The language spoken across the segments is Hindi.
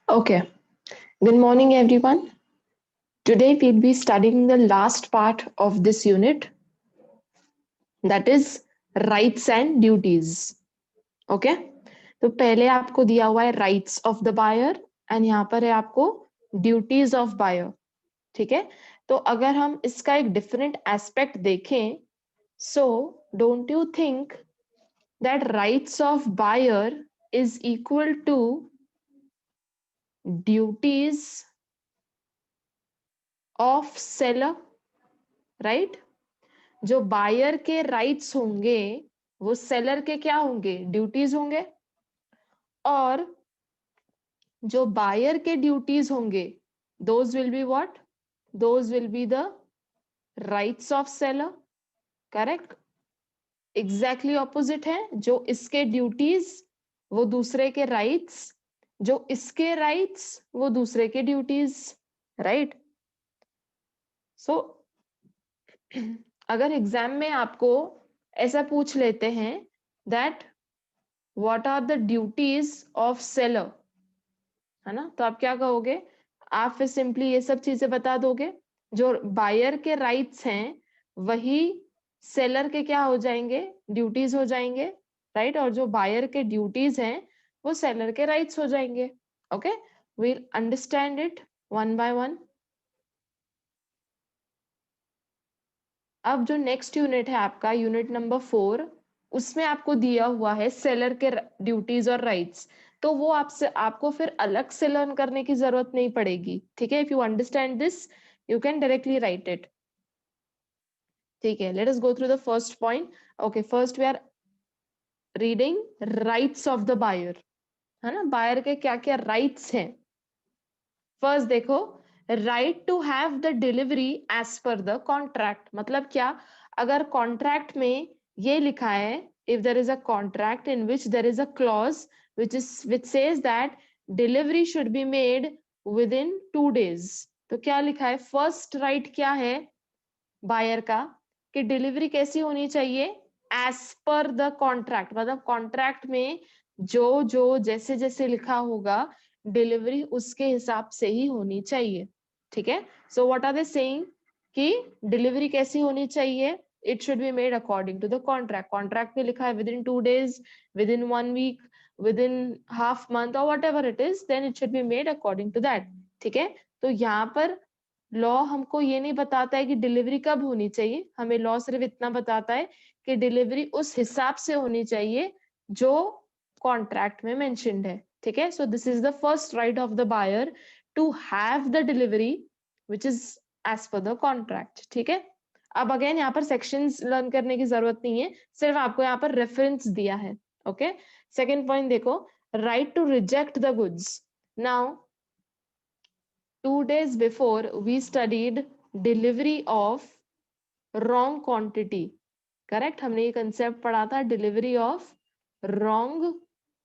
Okay, good morning everyone. Today we'll be studying the last part of this unit, that is rights and duties. Okay, तो पहले आपको दिया हुआ है राइट्स ऑफ द बायर एंड यहाँ पर है आपको ड्यूटीज ऑफ बायर. ठीक है, तो अगर हम इसका एक डिफरेंट एस्पेक्ट देखें, so don't you think that rights of buyer is equal to duties of seller, right? जो बायर के राइट्स होंगे वो सेलर के क्या होंगे? ड्यूटीज होंगे. और जो बायर के ड्यूटीज होंगे those will be what? Those will be the rights of seller. Correct? Exactly opposite है. जो इसके ड्यूटीज वो दूसरे के राइट्स, जो इसके राइट्स वो दूसरे के ड्यूटीज. राइट? सो अगर एग्जाम में आपको ऐसा पूछ लेते हैं that what are the duties of seller, है ना, तो आप क्या कहोगे? आप फिर सिंपली ये सब चीजें बता दोगे. जो बायर के राइट्स हैं वही सेलर के क्या हो जाएंगे? ड्यूटीज हो जाएंगे. राइट? और जो बायर के ड्यूटीज हैं वो सेलर के राइट्स हो जाएंगे. Okay, we'll understand it one by one. अब जो नेक्स्ट यूनिट है आपका, यूनिट नंबर 4, उसमें आपको दिया हुआ है सेलर के ड्यूटीज और राइट्स. तो वो आपसे आपको फिर अलग से लर्न करने की जरूरत नहीं पड़ेगी. ठीक है, if you understand this you can directly write it. ठीक है, let us go through the first point. Okay, first we are reading rights of the buyer. है ना, बायर के क्या क्या राइट्स हैं. फर्स्ट देखो, right to have the delivery as per the contract. मतलब क्या? अगर कॉन्ट्रैक्ट में ये लिखा है, if there is a contract in which there is a clause which says that delivery should be made within 2 days, तो क्या लिखा है? फर्स्ट राइट क्या है बायर का कि डिलीवरी कैसी होनी चाहिए? As per the contract. मतलब कॉन्ट्रैक्ट में जो जो जैसे जैसे लिखा होगा डिलीवरी उसके हिसाब से ही होनी चाहिए. ठीक है, so what are they saying कि डिलीवरी कैसी होनी चाहिए? It should be made according to the contract. Contract में लिखा है within 2 days, within 1 week, within half month और whatever it is, then it should be made according to that. ठीक है, तो यहाँ पर लॉ हमको ये नहीं बताता है कि डिलीवरी कब होनी चाहिए. हमें लॉ सिर्फ इतना बताता है कि डिलीवरी उस हिसाब से होनी चाहिए जो कॉन्ट्रैक्ट में मेंशन्ड है. ठीक है, so this is the first right of the buyer to have the delivery which is as per the contract. ठीक है, अब अगेन यहाँ पर सेक्शंस लर्न करने की जरूरत नहीं है, सिर्फ आपको यहाँ पर रेफरेंस दिया है. ओके, सेकेंड पॉइंट देखो, right to reject the goods. Now 2 days before we studied delivery of wrong quantity. Correct, हमने ये कंसेप्ट पढ़ा था डिलीवरी ऑफ रॉन्ग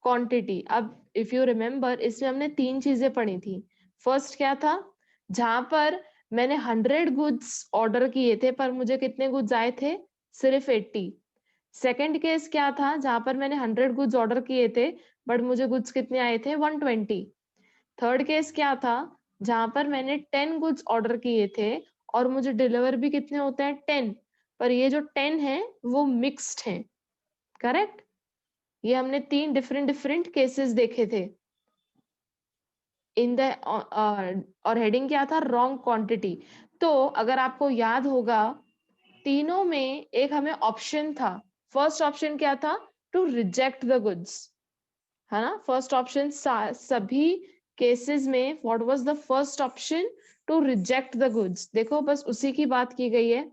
क्वांटिटी. अब इफ यू रिमेम्बर इसमें हमने 3 चीजें पढ़ी थी. फर्स्ट क्या था? जहां पर मैंने 100 गुड्स ऑर्डर किए थे पर मुझे कितने गुड्स आए थे? सिर्फ 80. सेकेंड केस क्या था? जहां पर मैंने 100 गुड्स ऑर्डर किए थे बट मुझे गुड्स कितने आए थे? 120. थर्ड केस क्या था? जहां पर मैंने 10 गुड्स ऑर्डर किए थे और मुझे डिलीवर भी कितने होते हैं? 10. पर ये जो 10 है वो मिक्स्ड है. करेक्ट, ये हमने 3 डिफरेंट डिफरेंट केसेस देखे थे इन द और हेडिंग क्या था? Wrong quantity. तो अगर आपको याद होगा तीनों में एक हमें ऑप्शन था. फर्स्ट ऑप्शन क्या था? टू रिजेक्ट द गुड्स, है ना. फर्स्ट ऑप्शन सभी केसेस में what was the first option? To reject the goods. देखो बस उसी की बात की गई है.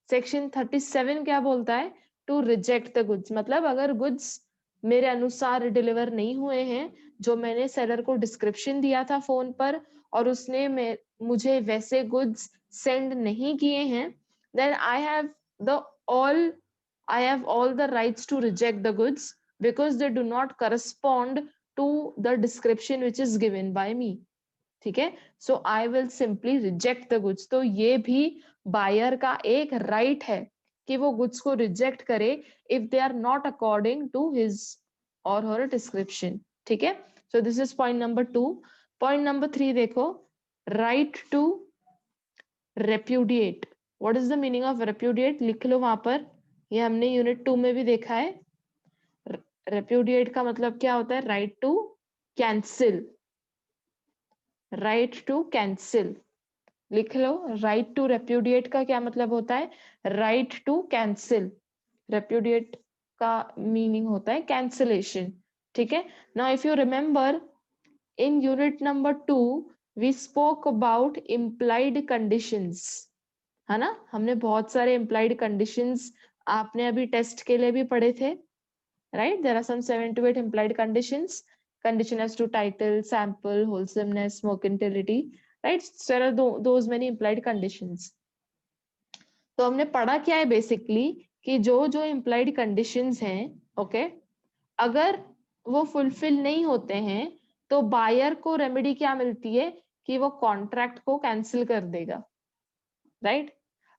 सेक्शन 37 क्या बोलता है? To reject the goods. मतलब अगर गुड्स मेरे अनुसार डिलीवर नहीं हुए हैं, जो मैंने सेलर को डिस्क्रिप्शन दिया था फोन पर और उसने मुझे वैसे गुड्स सेंड नहीं किए हैं, then the all I have all the rights to reject the goods because they do not correspond to the description which is given by me. ठीक है, so I will simply reject the goods. तो ये भी बायर का एक राइट है कि वो गुड्स को रिजेक्ट करे if they are not according to his or her description. ठीक है, so this is point number 2. Point number 3 देखो, right to repudiate. What is the meaning of repudiate? लिख लो वहां पर, ये हमने यूनिट 2 में भी देखा है। रेप्यूडिएट का मतलब क्या होता है? Right to cancel, right to cancel. लिख लो, राइट टू रेप्यूडिएट का क्या मतलब होता है? Right to cancel. रेप्यूडिएट का मीनिंग होता है कैंसिलेशन, ठीक है। Now if you remember, in unit number 2 we spoke about implied conditions, है ना? हमने बहुत सारे इम्प्लाइड कंडीशंस आपने अभी टेस्ट के लिए भी पढ़े थे, right? There are some 7 to 8 implied conditions. Condition as to title, sample, wholesomeness, mercantility, right? So there are those many implied conditions. तो हमने पढ़ा क्या है बेसिकली, कि जो जो implied conditions हैं, ओके, अगर वो फुलफिल नहीं होते हैं तो बायर को रेमेडी क्या मिलती है? कि वो कॉन्ट्रैक्ट को कैंसिल कर देगा, राइट?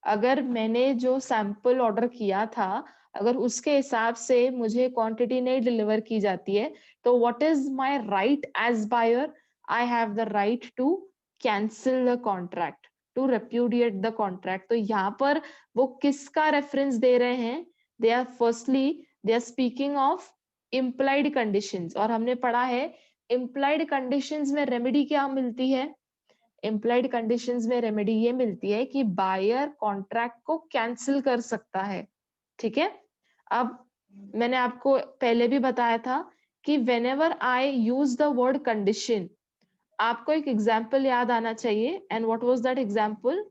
अगर मैंने जो सैंपल ऑर्डर किया था, अगर उसके हिसाब से मुझे क्वांटिटी नहीं डिलीवर की जाती है, तो what is my right as buyer? I have the right to cancel the contract, to repudiate the contract. तो यहाँ पर वो किसका रेफरेंस दे रहे हैं? They are firstly they are speaking of implied conditions, और हमने पढ़ा है इम्प्लाइड कंडीशंस में रेमेडी क्या मिलती है? इम्प्लाइड कंडीशंस में रेमेडी ये मिलती है कि बायर कॉन्ट्रैक्ट को कैंसिल कर सकता है, ठीक है। अब मैंने आपको पहले भी बताया था कि whenever I use the word condition, आपको एक एग्जाम्पल याद आना चाहिए। And what was that example?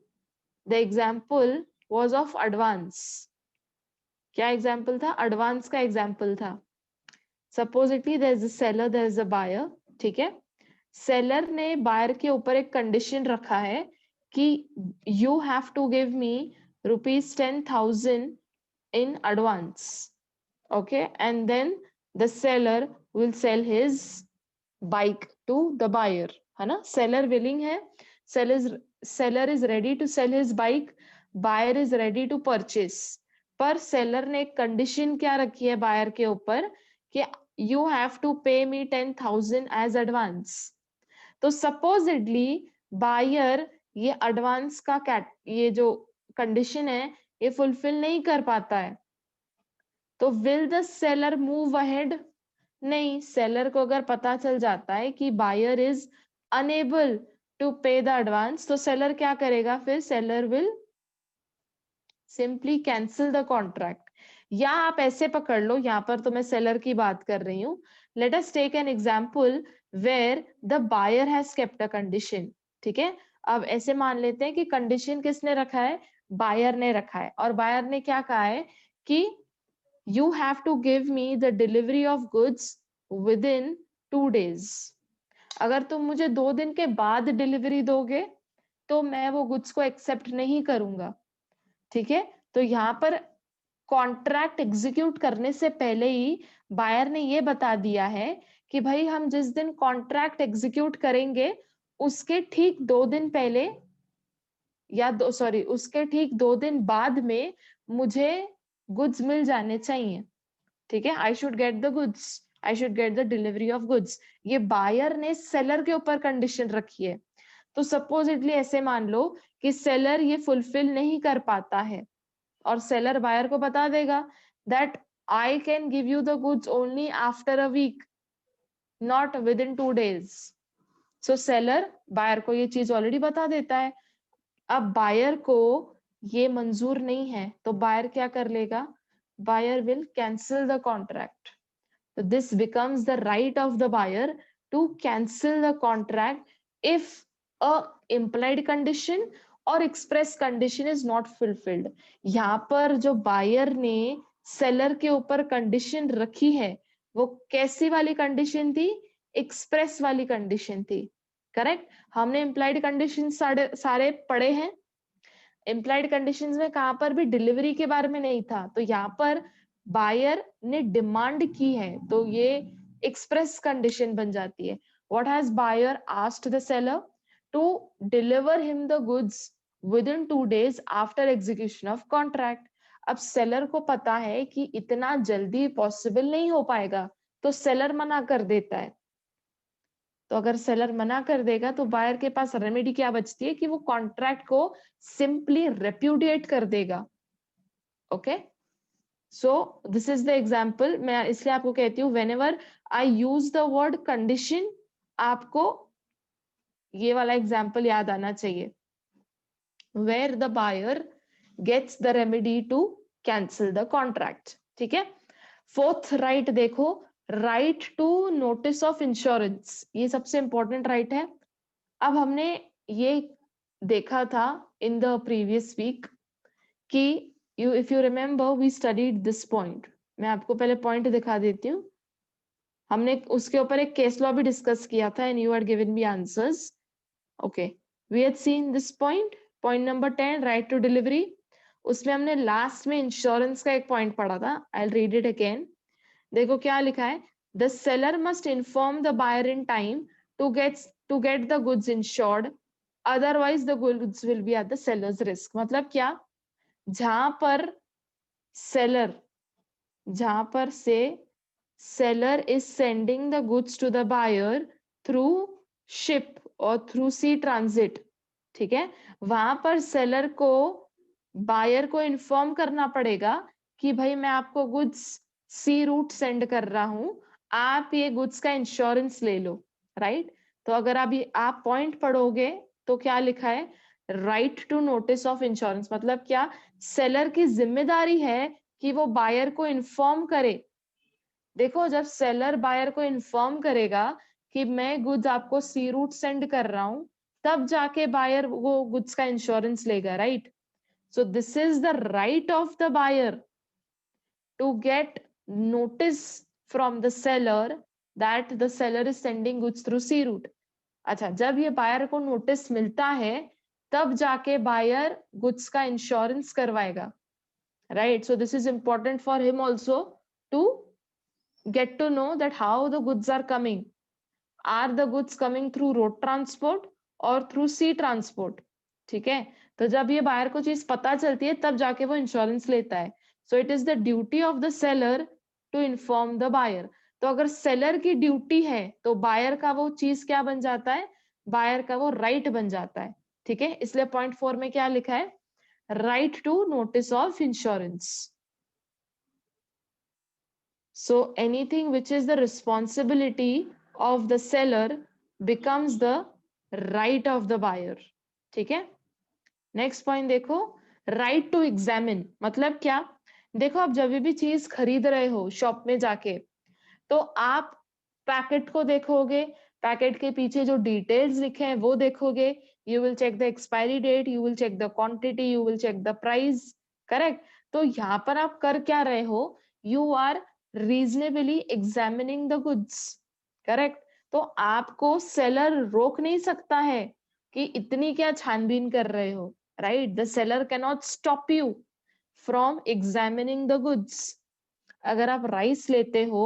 The example was of advance. क्या एग्जाम्पल था? एडवांस का एग्जाम्पल था। Supposedly there is a seller, there is a buyer, ठीक है। सेलर ने बायर के ऊपर एक कंडीशन रखा है कि you have to give me ₹10,000 in advance, okay, and then the seller will sell his bike to the buyer, है ना? seller willing है, seller is ready to sell his bike, buyer is ready to purchase, पर seller ने एक कंडीशन क्या रखी है बायर के ऊपर कि you have to pay me 10,000 as advance। तो सपोजिटली बायर ये एडवांस का ये जो कंडीशन है ये फुलफिल नहीं कर पाता है, तो will the seller move ahead? नहीं, सेलर को अगर पता चल जाता है कि बायर इज अनेबल टू पे द एडवांस, तो सेलर क्या करेगा? फिर seller will simply cancel the contract. या आप ऐसे पकड़ लो, यहाँ पर तो मैं सेलर की बात कर रही हूँ। Let us take an example where the buyer has kept a condition, ठीक है। अब ऐसे मान लेते हैं कि कंडीशन किसने रखा है? बायर ने रखा है, और बायर ने क्या कहा है कि you have to give me the delivery of goods within 2 days। अगर तुम मुझे 2 दिन के बाद डिलीवरी दोगे तो मैं वो गुड्स को एक्सेप्ट नहीं करूंगा, ठीक है। तो यहाँ पर कॉन्ट्रैक्ट एग्जीक्यूट करने से पहले ही बायर ने ये बता दिया है कि भाई हम जिस दिन कॉन्ट्रैक्ट एग्जीक्यूट करेंगे उसके ठीक 2 दिन पहले, या उसके ठीक 2 दिन बाद में मुझे गुड्स मिल जाने चाहिए, ठीक है। I should get the goods, I should get the delivery of goods. ये बायर ने सेलर के ऊपर कंडीशन रखी है। तो सपोजिटली ऐसे मान लो कि सेलर ये फुलफिल नहीं कर पाता है, और सेलर बायर को बता देगा that I can give you the goods only after a week, not within 2 days। So seller buyer को ये चीज ऑलरेडी बता देता है। अब बायर को ये मंजूर नहीं है तो बायर क्या कर लेगा? Buyer will cancel the contract. So this becomes the right of the buyer to cancel the contract if a implied condition or express condition is not fulfilled। यहाँ पर जो बायर ने सेलर के ऊपर कंडीशन रखी है वो कैसी वाली कंडीशन थी? एक्सप्रेस वाली कंडीशन थी, करेक्ट। हमने इम्प्लाइड कंडीशन सारे पढ़े हैं। इम्प्लाइड कंडीशंस में कहां पर भी डिलीवरी के बारे में नहीं था, तो यहाँ पर बायर ने डिमांड की है तो ये एक्सप्रेस कंडीशन बन जाती है। What has buyer asked the seller? To deliver him the goods within 2 days after execution of contract. अब सेलर को पता है कि इतना जल्दी पॉसिबल नहीं हो पाएगा, तो सेलर मना कर देता है। तो अगर सेलर मना कर देगा तो बायर के पास रेमेडी क्या बचती है कि वो कॉन्ट्रैक्ट को सिंपली रेप्यूडिएट कर देगा। Okay, so this is the example. मैं इसलिए आपको कहती हूँ whenever I use the word condition, आपको ये वाला एग्जाम्पल याद आना चाहिए, where the buyer gets the remedy to cancel the contract. ठीक है, फोर्थ राइट देखो, right to notice of insurance, ये सबसे इंपॉर्टेंट राइट है। अब हमने ये देखा था इन द प्रीवियस वीक कि you if you remember we studied this point. मैं आपको पहले पॉइंट दिखा देती हूँ। हमने उसके ऊपर एक केस लॉ भी डिस्कस किया था and you had given me answers. Okay, we had seen this point, point number 10 right to delivery. उसमें हमने लास्ट में इंश्योरेंस का एक पॉइंट पढ़ा था। I will read it again. देखो क्या लिखा है, the seller must inform the buyer in time to get the goods insured, otherwise the goods will be at the seller's risk. मतलब क्या, जहां पर सेलर जहां पर से seller is sending the goods to the buyer through ship और थ्रू सी ट्रांजिट, ठीक है, वहां पर सेलर को बायर को इन्फॉर्म करना पड़ेगा कि भाई मैं आपको गुड्स सी रूट सेंड कर रहा हूं, आप ये गुड्स का इंश्योरेंस ले लो। राइट, तो अगर आप पॉइंट पढ़ोगे तो क्या लिखा है, right to notice of insurance. मतलब क्या, सेलर की जिम्मेदारी है कि वो बायर को इन्फॉर्म करे। देखो, जब सेलर बायर को इन्फॉर्म करेगा कि मैं गुड्स आपको सी रूट सेंड कर रहा हूं, तब जाके बायर वो गुड्स का इंश्योरेंस लेगा। Right, so this is the right of the buyer to get notice from the seller that the seller is sending goods through sea route। अच्छा, जब ये बायर को नोटिस मिलता है तब जाके बायर गुड्स का इंश्योरेंस करवाएगा। Right, so this is important for him also to get to know that how the goods are coming. Are the goods coming through road transport or through sea transport? ठीक है, तो जब ये बायर को चीज पता चलती है तब जाके वो इंश्योरेंस लेता है। So it is the duty of the seller to inform the buyer. तो अगर सेलर की ड्यूटी है तो बायर का वो चीज क्या बन जाता है, बायर का वो राइट बन जाता है। ठीक है, इसलिए पॉइंट 4 में क्या लिखा है, right to notice of insurance. So anything which is the responsibility of the seller becomes the right of the buyer। ठीक है, नेक्स्ट पॉइंट देखो, राइट टू एग्जामिन। मतलब क्या, देखो आप जब भी चीज खरीद रहे हो शॉप में जाके, तो आप पैकेट को देखोगे, पैकेट के पीछे जो डिटेल्स लिखे हैं वो देखोगे, you will check the expiry date, you will check the quantity, you will check the price. Correct, तो यहाँ पर आप कर क्या रहे हो, you are reasonably examining the goods. Correct, तो आपको सेलर रोक नहीं सकता है कि इतनी क्या छानबीन कर रहे हो। Right, the seller can not stop you from examining the goods. अगर आप राइस लेते हो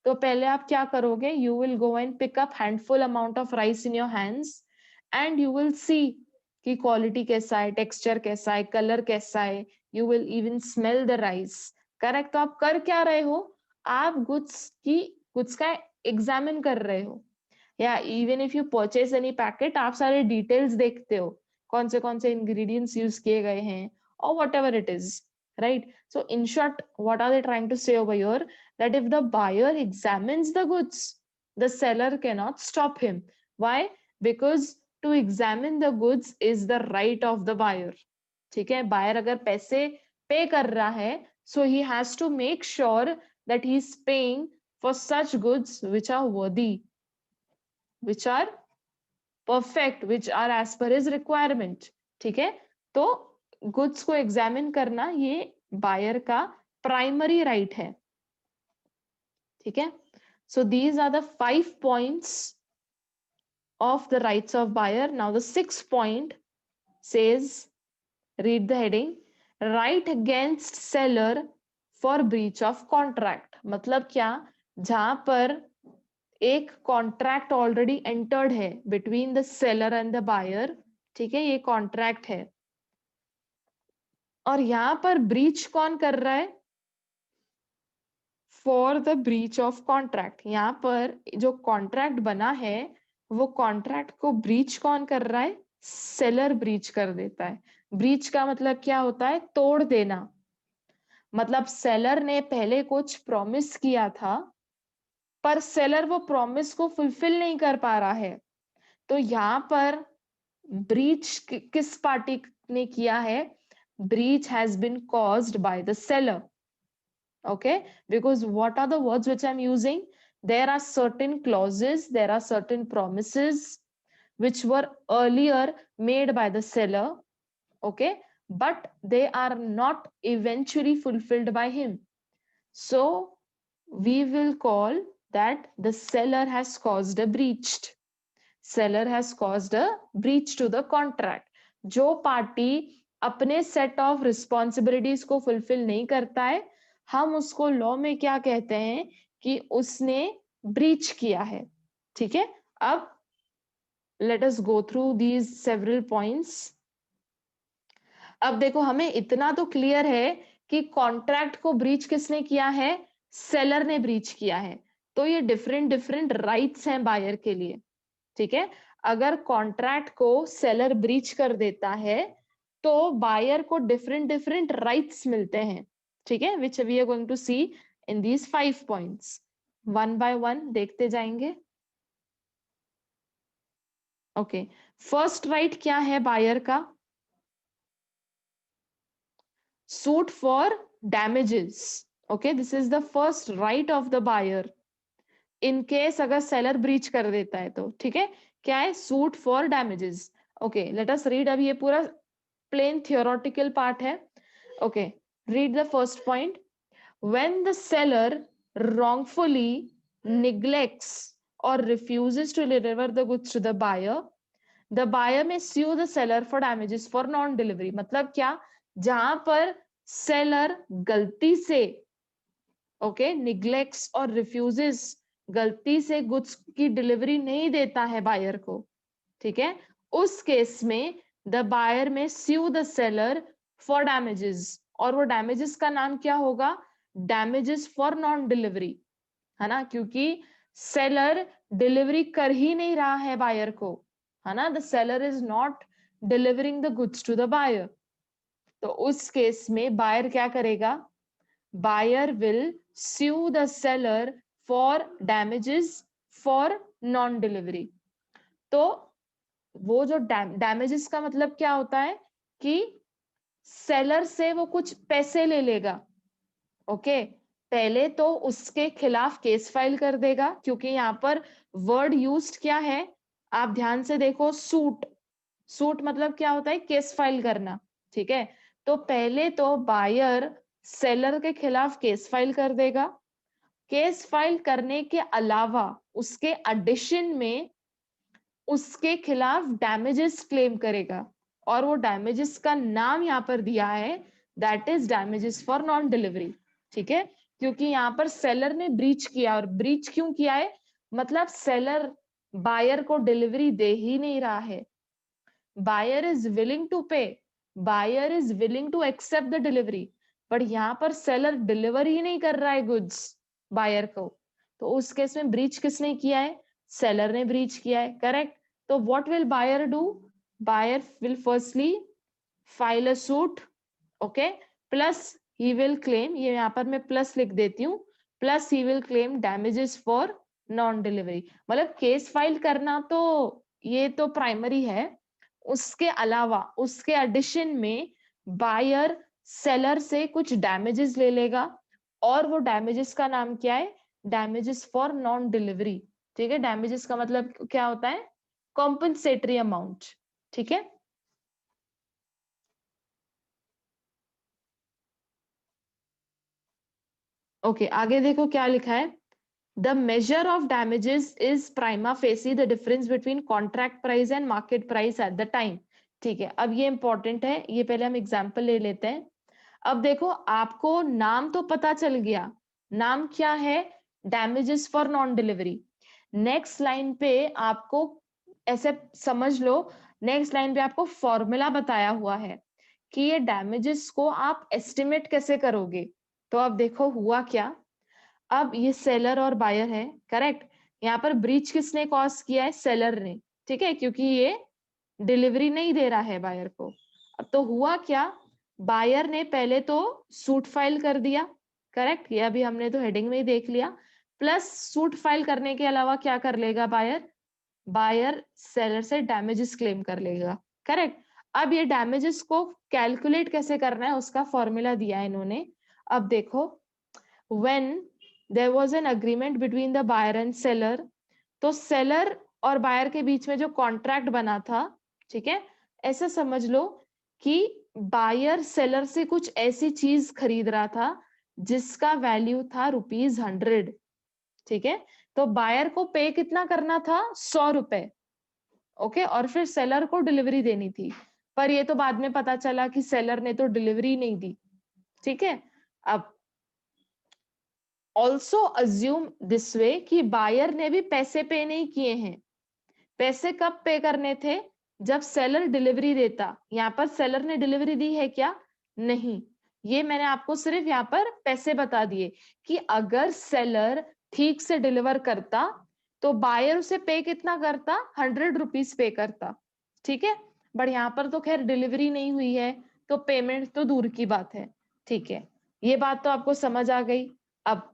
तो पहले आप क्या करोगे, you will go and pick up handful amount of rice in your hands and you will see कि क्वालिटी कैसा है, टेक्सचर कैसा है, कलर कैसा है, you will even smell the rice. Correct, तो आप कर क्या रहे हो, आप गुड्स का एग्जामिन कर रहे हो। या even if you purchase any packet, आप सारे डिटेल्स देखते हो, कौन से इंग्रेडिएंट्स यूज किए गए हैं और whatever it is. Right, so in short, what are they trying to say over here, that if the buyer examines the goods, the seller cannot stop him. Why? Because to examine the goods is the right of the buyer। ठीक है, बायर अगर पैसे पे कर रहा है, so he has to make sure that he is paying for such goods which are worthy, which are perfect, which are as per his requirement। ठीक है, तो गुड्स को एग्जामिन करना ये बायर का प्राइमरी राइट है। ठीक है, so these are the 5 points of the rights of buyer। Now the 6th point says, read the heading, right against seller for breach of contract। मतलब क्या, जहां पर एक कॉन्ट्रैक्ट ऑलरेडी एंटर्ड है between the seller and the buyer. ठीक है, ये कॉन्ट्रैक्ट है और यहां पर ब्रीच कौन कर रहा है, for the breach of contract. यहाँ पर जो कॉन्ट्रैक्ट बना है वो कॉन्ट्रैक्ट को ब्रीच कौन कर रहा है? सेलर ब्रीच कर देता है। ब्रीच का मतलब क्या होता है? तोड़ देना। मतलब सेलर ने पहले कुछ प्रॉमिस किया था, पर सेलर वो प्रॉमिस को फुलफिल नहीं कर पा रहा है। तो यहाँ पर ब्रीच किस पार्टी ने किया है? Breach has been caused by the seller. Okay, because what are the words which I'm using? There are certain clauses, there are certain promises which were earlier made by the seller, okay, but they are not eventually fulfilled by him. So we will call that the seller has caused a breach. Seller has caused a breach to the contract. जो पार्टी अपने सेट ऑफ रिस्पॉन्सिबिलिटीज को फुलफिल नहीं करता है, हम उसको लॉ में क्या कहते हैं? कि उसने ब्रीच किया है. ठीक है, अब late us go through these several points. अब देखो, हमें इतना तो क्लियर है कि कॉन्ट्रैक्ट को ब्रीच किसने किया है? सेलर ने ब्रीच किया है. तो ये डिफरेंट डिफरेंट राइट्स हैं बायर के लिए. ठीक है, अगर कॉन्ट्रैक्ट को सेलर ब्रीच कर देता है तो बायर को डिफरेंट डिफरेंट राइट्स मिलते हैं. ठीक है, which we are going to see in these 5 points. One by one देखते जाएंगे. ओके, फर्स्ट राइट क्या है बायर का? Suit for damages. Okay, this is the first right of the buyer in case अगर सेलर ब्रीच कर देता है तो. ठीक है, क्या है? Suit for damages. Okay, let us read. अब ये पूरा प्लेन थियोरेटिकल पार्ट है. Okay, read the first point. When the seller wrongfully neglects or refuses to deliver the goods to the buyer may sue the seller for damages for non delivery. मतलब क्या? जहां पर सेलर गलती से ओके निग्लेक्ट्स और रिफ्यूजेस, गलती से गुड्स की डिलीवरी नहीं देता है बायर को, ठीक है, उस केस में द बायर में स्यू द सेलर फॉर डैमेजेस. और वो डैमेजेस का नाम क्या होगा? डैमेजेस फॉर नॉन डिलीवरी, है ना, क्योंकि सेलर डिलीवरी कर ही नहीं रहा है बायर को, है ना. The seller is not delivering the goods to the buyer. तो उस केस में बायर क्या करेगा? buyer will sue the seller for damages for non delivery. तो वो जो damages का मतलब क्या होता है? कि सेलर से वो कुछ पैसे ले लेगा. ओके, पहले तो उसके खिलाफ केस फाइल कर देगा, क्योंकि यहाँ पर वर्ड यूज्ड क्या है? आप ध्यान से देखो, सूट. सूट मतलब क्या होता है? केस फाइल करना. ठीक है, तो पहले तो बायर सेलर के खिलाफ केस फाइल कर देगा. केस फाइल करने के अलावा उसके एडिशन में उसके खिलाफ डैमेजेस क्लेम करेगा, और वो डैमेजेस का नाम यहाँ पर दिया है, that is damages for non delivery. ठीक है, क्योंकि यहाँ पर सेलर ने ब्रीच किया. और ब्रीच क्यों किया है? मतलब सेलर बायर को डिलीवरी दे ही नहीं रहा है. Buyer is willing to pay, buyer is willing to accept the delivery, but यहाँ पर सेलर डिलीवर ही नहीं कर रहा है गुड्स बायर को. तो उस केस में ब्रीच किसने किया है? सेलर ने ब्रीच किया है. करेक्ट. तो what will buyer do? Buyer will firstly file a suit. Okay, plus he will claim, ये यहाँ पर मैं प्लस लिख देती हूँ, plus he will claim damages for non delivery. मतलब केस फाइल करना तो ये तो प्राइमरी है, उसके अलावा उसके एडिशन में बायर सेलर से कुछ डैमेजेस ले लेगा, और वो डैमेजेस का नाम क्या है? Damages for non delivery. ठीक है, डैमेजेस का मतलब क्या होता है? Compensatory amount. ठीक है, ओके, आगे देखो क्या लिखा है. The measure of damages is prima facie the difference between contract price and market price at the time. ठीक है, अब ये इंपॉर्टेंट है, ये पहले हम एग्जांपल ले लेते हैं. अब देखो, आपको नाम तो पता चल गया. नाम क्या है? Damages for non delivery. Next line पे आपको ऐसे समझ लो, नेक्स्ट लाइन पे आपको फॉर्मूला बताया हुआ है कि ये डैमेजेस को आप एस्टिमेट कैसे करोगे. तो अब देखो हुआ क्या. अब ये सेलर और बायर है, करेक्ट. यहाँ पर ब्रीच किसने कॉज किया है? सेलर ने, ठीक है, क्योंकि ये डिलीवरी नहीं दे रहा है बायर को। अब तो हुआ क्या, बायर ने पहले तो सूट फाइल कर दिया, करेक्ट, ये अभी हमने तो हेडिंग में ही देख लिया। प्लस सूट फाइल करने के अलावा क्या कर लेगा बायर? बायर सेलर से डैमेजेस क्लेम कर लेगा, करेक्ट। अब ये डैमेजेस को कैलकुलेट कैसे करना है उसका फॉर्मूला दिया है इन्होंने। अब देखो, when there was an agreement between the buyer and seller, तो सेलर और बायर के बीच में जो कॉन्ट्रैक्ट बना था, ठीक है, ऐसा समझ लो कि बायर सेलर से कुछ ऐसी चीज खरीद रहा था जिसका वैल्यू था ₹100, ठीक है। तो बायर को पे कितना करना था? 100 रुपए, ओके, और फिर सेलर को डिलीवरी देनी थी। पर ये तो बाद में पता चला कि सेलर ने तो डिलीवरी नहीं दी, ठीक है। अब ऑल्सो अज्यूम दिस वे कि बायर ने भी पैसे पे नहीं किए हैं। पैसे कब पे करने थे? जब सेलर डिलीवरी देता। यहाँ पर सेलर ने डिलीवरी दी है क्या? नहीं। ये मैंने आपको सिर्फ यहाँ पर पैसे बता दिए कि अगर सेलर ठीक से डिलीवर करता तो बायर उसे पे कितना करता? 100 रुपीज पे करता, ठीक है। बट यहाँ पर तो खैर डिलीवरी नहीं हुई है, तो पेमेंट तो दूर की बात है, ठीक है। ये बात तो आपको समझ आ गई। अब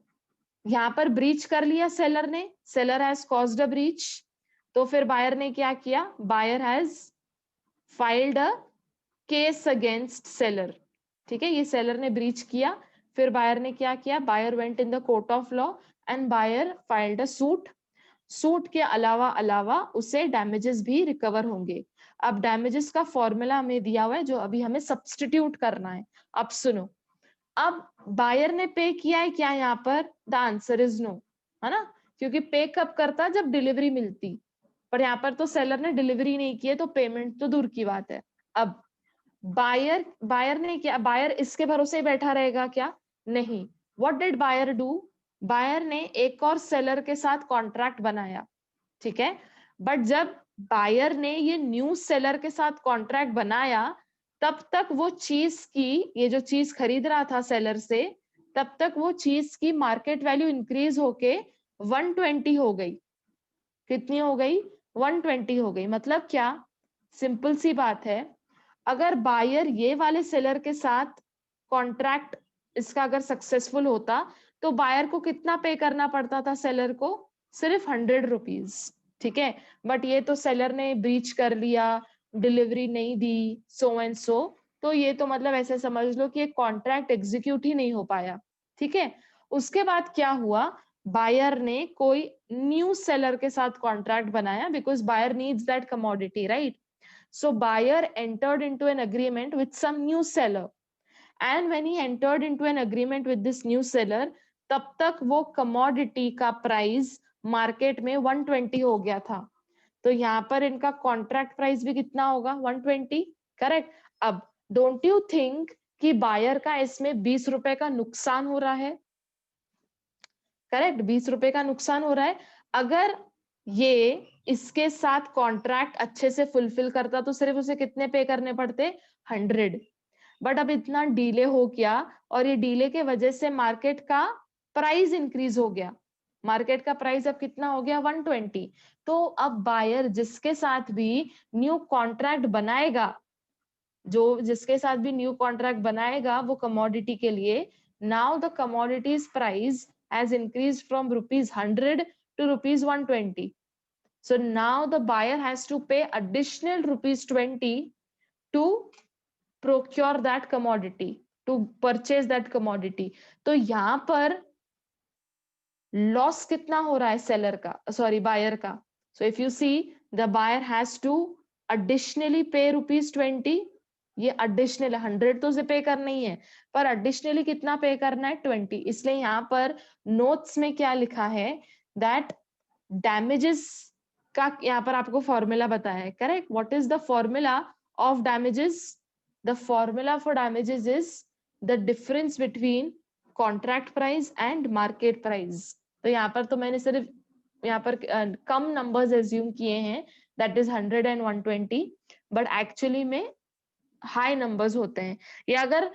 यहाँ पर ब्रीच कर लिया सेलर ने, seller has caused a breach, तो फिर बायर ने क्या किया? Buyer has filed a case against seller, ठीक है, ये सेलर ने ब्रीच किया। फिर बायर ने क्या किया? Buyer went in the court of law and buyer filed a suit. Suit के अलावा अलावा उसे डैमेजेस भी रिकवर होंगे। अब डैमेजेस का फॉर्मूला हमें दिया हुआ है जो अभी हमें सब्स्टिट्यूट करना है। अब सुनो, अब बायर ने पे किया है क्या यहाँ पर? द आंसर इज नो, है ना, क्योंकि पे कब करता? जब डिलीवरी मिलती। पर यहाँ पर तो सेलर ने डिलीवरी नहीं की है, तो पेमेंट तो दूर की बात है। अब बायर बायर ने क्या? बायर इसके भरोसे ही बैठा रहेगा क्या? नहीं। What did buyer do? Buyer ने एक और सेलर के साथ कॉन्ट्रैक्ट बनाया, ठीक है। बट जब बायर ने ये न्यू सेलर के साथ कॉन्ट्रैक्ट बनाया, तब तक वो चीज की, ये जो चीज खरीद रहा था सेलर से, तब तक वो चीज की मार्केट वैल्यू इंक्रीज होके 120 हो गई। कितनी हो गई? 120 हो गई। मतलब क्या? सिंपल सी बात है, अगर बायर ये वाले सेलर के साथ कॉन्ट्रैक्ट इसका अगर सक्सेसफुल होता तो बायर को कितना पे करना पड़ता था सेलर को? सिर्फ 100 रुपीज, ठीक है। बट ये तो सेलर ने ब्रीच कर लिया, डिलीवरी नहीं दी, सो एंड सो, तो ये तो मतलब ऐसे समझ लो कि एक कॉन्ट्रैक्ट एग्जीक्यूट ही नहीं हो पाया, ठीक है। उसके बाद क्या हुआ? बायर ने कोई न्यू सेलर के साथ कॉन्ट्रैक्ट बनाया, because buyer needs that commodity, right. So buyer entered into an agreement with some new seller, and when he entered into an agreement with this new seller, तब तक वो commodity का प्राइस मार्केट में 120 हो गया था। तो यहाँ पर इनका कॉन्ट्रैक्ट प्राइस भी कितना होगा? 120, करेक्ट। अब डोंट यू थिंक कि बायर का इसमें 20 रुपए का नुकसान हो रहा है? करेक्ट, 20 रुपए का नुकसान हो रहा है। अगर ये इसके साथ कॉन्ट्रैक्ट अच्छे से फुलफिल करता तो सिर्फ उसे कितने पे करने पड़ते? 100। बट अब इतना डीले हो गया, और ये डीले के वजह से मार्केट का प्राइस इंक्रीज हो गया। मार्केट का प्राइस अब कितना हो गया? 120। तो अब बायर जिसके साथ भी न्यू कॉन्ट्रैक्ट बनाएगा, जो जिसके साथ भी न्यू कॉन्ट्रैक्ट बनाएगा वो कमोडिटी के लिए, now the commodities price has increased from ₹100 to ₹120. So now the buyer has to pay additional ₹20 to procure that commodity, to purchase that commodity. तो यहाँ पर लॉस कितना हो रहा है सेलर का, सॉरी बायर का? So if you see, the buyer has to additionally pay ₹20। ये एडिशनल 100 तो उसे पे करना ही है, पर एडिशनली कितना पे करना है? 20। इसलिए यहाँ पर नोट्स में क्या लिखा है? दैट डैमेजेस का यहाँ पर आपको फॉर्मूला बताया है, correct. What is the formula of damages? The formula for damages is the difference between contract price and market price. तो यहाँ पर तो मैंने सिर्फ यहाँ पर कम नंबर्स एज्यूम किए हैं, that is 100 and 120, but actually में हाई नंबर्स होते हैं। या अगर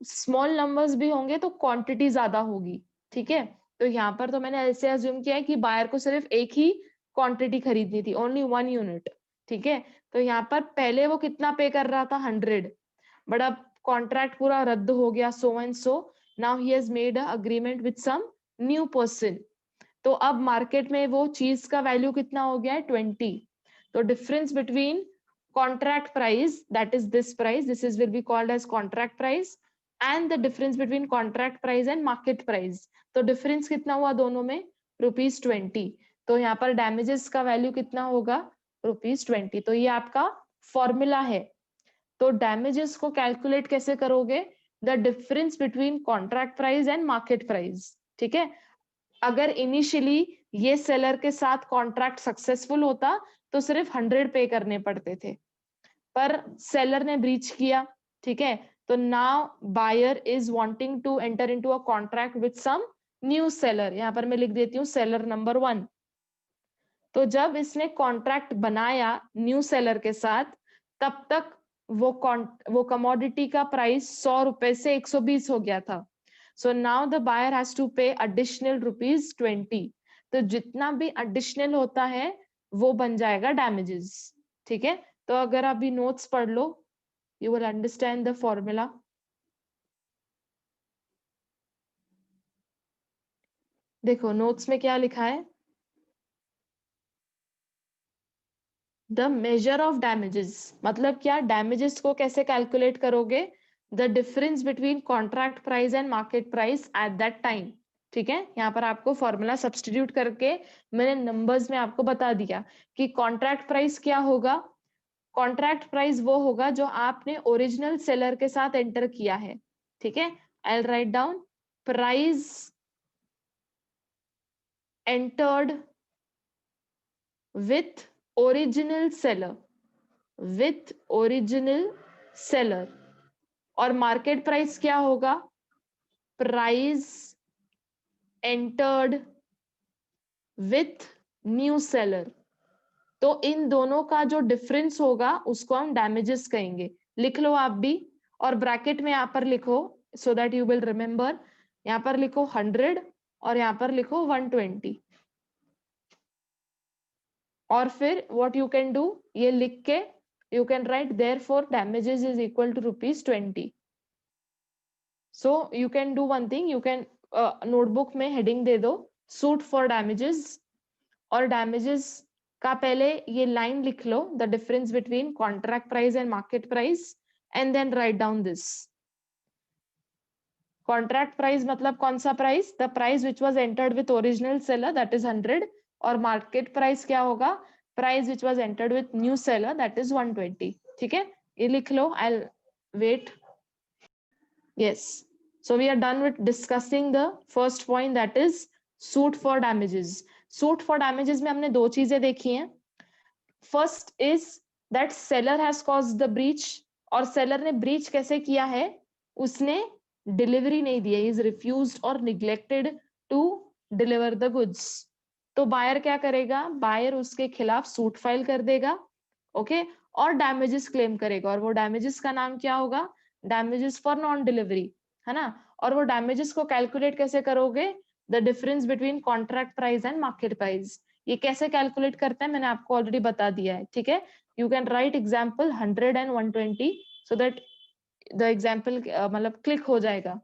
स्मॉल नंबर्स भी होंगे तो क्वांटिटी ज्यादा होगी, ठीक है। तो यहाँ पर तो मैंने ऐसे अज्यूम किया है कि बायर को सिर्फ एक ही क्वांटिटी खरीदनी थी, ओनली 1 यूनिट, ठीक है। तो यहाँ पर पहले वो कितना पे कर रहा था, 100, बट अब कॉन्ट्रैक्ट पूरा रद्द हो गया, so and so now he has made a agreement with some new person. तो अब मार्केट में वो चीज का वैल्यू कितना हो गया है, 20। तो difference between contract price, that is this price, this is will be called as contract price, and the difference between contract price and market price, तो difference कितना हुआ दोनों में, ₹20। तो यहाँ पर damages का वैल्यू कितना होगा, ₹20। तो ये आपका फॉर्मूला है। तो damages को कैलकुलेट कैसे करोगे, the difference between contract price and market price, ठीक है। अगर इनिशियली ये सेलर के साथ कॉन्ट्रैक्ट सक्सेसफुल होता तो सिर्फ 100 पे करने पड़ते थे, पर सेलर ने ब्रीच किया, ठीक है। तो now buyer is wanting to enter into a contract with some new seller, यहां पर मैं लिख देती हूँ सेलर नंबर 1। तो जब इसने कॉन्ट्रैक्ट बनाया न्यू सेलर के साथ, तब तक वो कमोडिटी का प्राइस 100 रुपए से 120 हो गया था। So now the buyer has to pay additional ₹20। तो जितना भी एडिशनल होता है वो बन जाएगा डैमेजेस, ठीक है। तो अगर अभी नोट्स पढ़ लो, you will understand the formula. देखो नोट्स में क्या लिखा है, द मेजर ऑफ डैमेजेस, मतलब क्या, डैमेजेस को कैसे कैलकुलेट करोगे, the difference between contract price and market price at that time, ठीक है। यहाँ पर आपको फॉर्मूला सब्स्टिट्यूट करके मैंने नंबर्स में आपको बता दिया कि कॉन्ट्रैक्ट प्राइस क्या होगा। कॉन्ट्रैक्ट प्राइस वो होगा जो आपने ओरिजिनल सेलर के साथ एंटर किया है, ठीक है। I will write down price entered with original seller, with original seller। और मार्केट प्राइस क्या होगा, price entered with new seller. तो इन दोनों का जो डिफरेंस होगा उसको हम डैमेजेस कहेंगे। लिख लो आप भी, और ब्रैकेट में यहाँ पर लिखो so that you will remember. यहाँ पर लिखो 100 और यहाँ पर लिखो 120। और फिर व्हाट यू कैन डू, ये लिख के you can write therefore damages is equal to ₹20। So you can do one thing, you can notebook में हेडिंग दे दो सूट फॉर डैमेजेस, और डैमेजेस का पहले ये लाइन लिख लो, the difference between contract price and market price, and then write down this. Contract price मतलब कौन सा price, the price which was entered with original seller that is 100, और मार्केट प्राइस क्या होगा, price which was entered with new seller that is 120, ठीक है। ये लिख लो, I wait. Yes, so we are done with discussing the first point that is suit for damages. Suit for damages में हमने दो चीजें देखी हैं। First is that seller has caused the breach, और सेलर ने ब्रीच कैसे किया है, उसने डिलीवरी नहीं दी है, इज रिफ्यूज्ड और neglected to deliver the goods. तो बायर क्या करेगा, बायर उसके खिलाफ सूट फाइल कर देगा, ओके, और डैमेजेस क्लेम करेगा। और वो डैमेजेस का नाम क्या होगा, डैमेजेस फॉर नॉन डिलीवरी, है ना। और वो डैमेजेस को कैलकुलेट कैसे करोगे, the difference between contract price and market price. ये कैसे कैलकुलेट करते हैं मैंने आपको ऑलरेडी बता दिया है, ठीक है। You can right example 100 and 120 so that the example मतलब क्लिक हो जाएगा।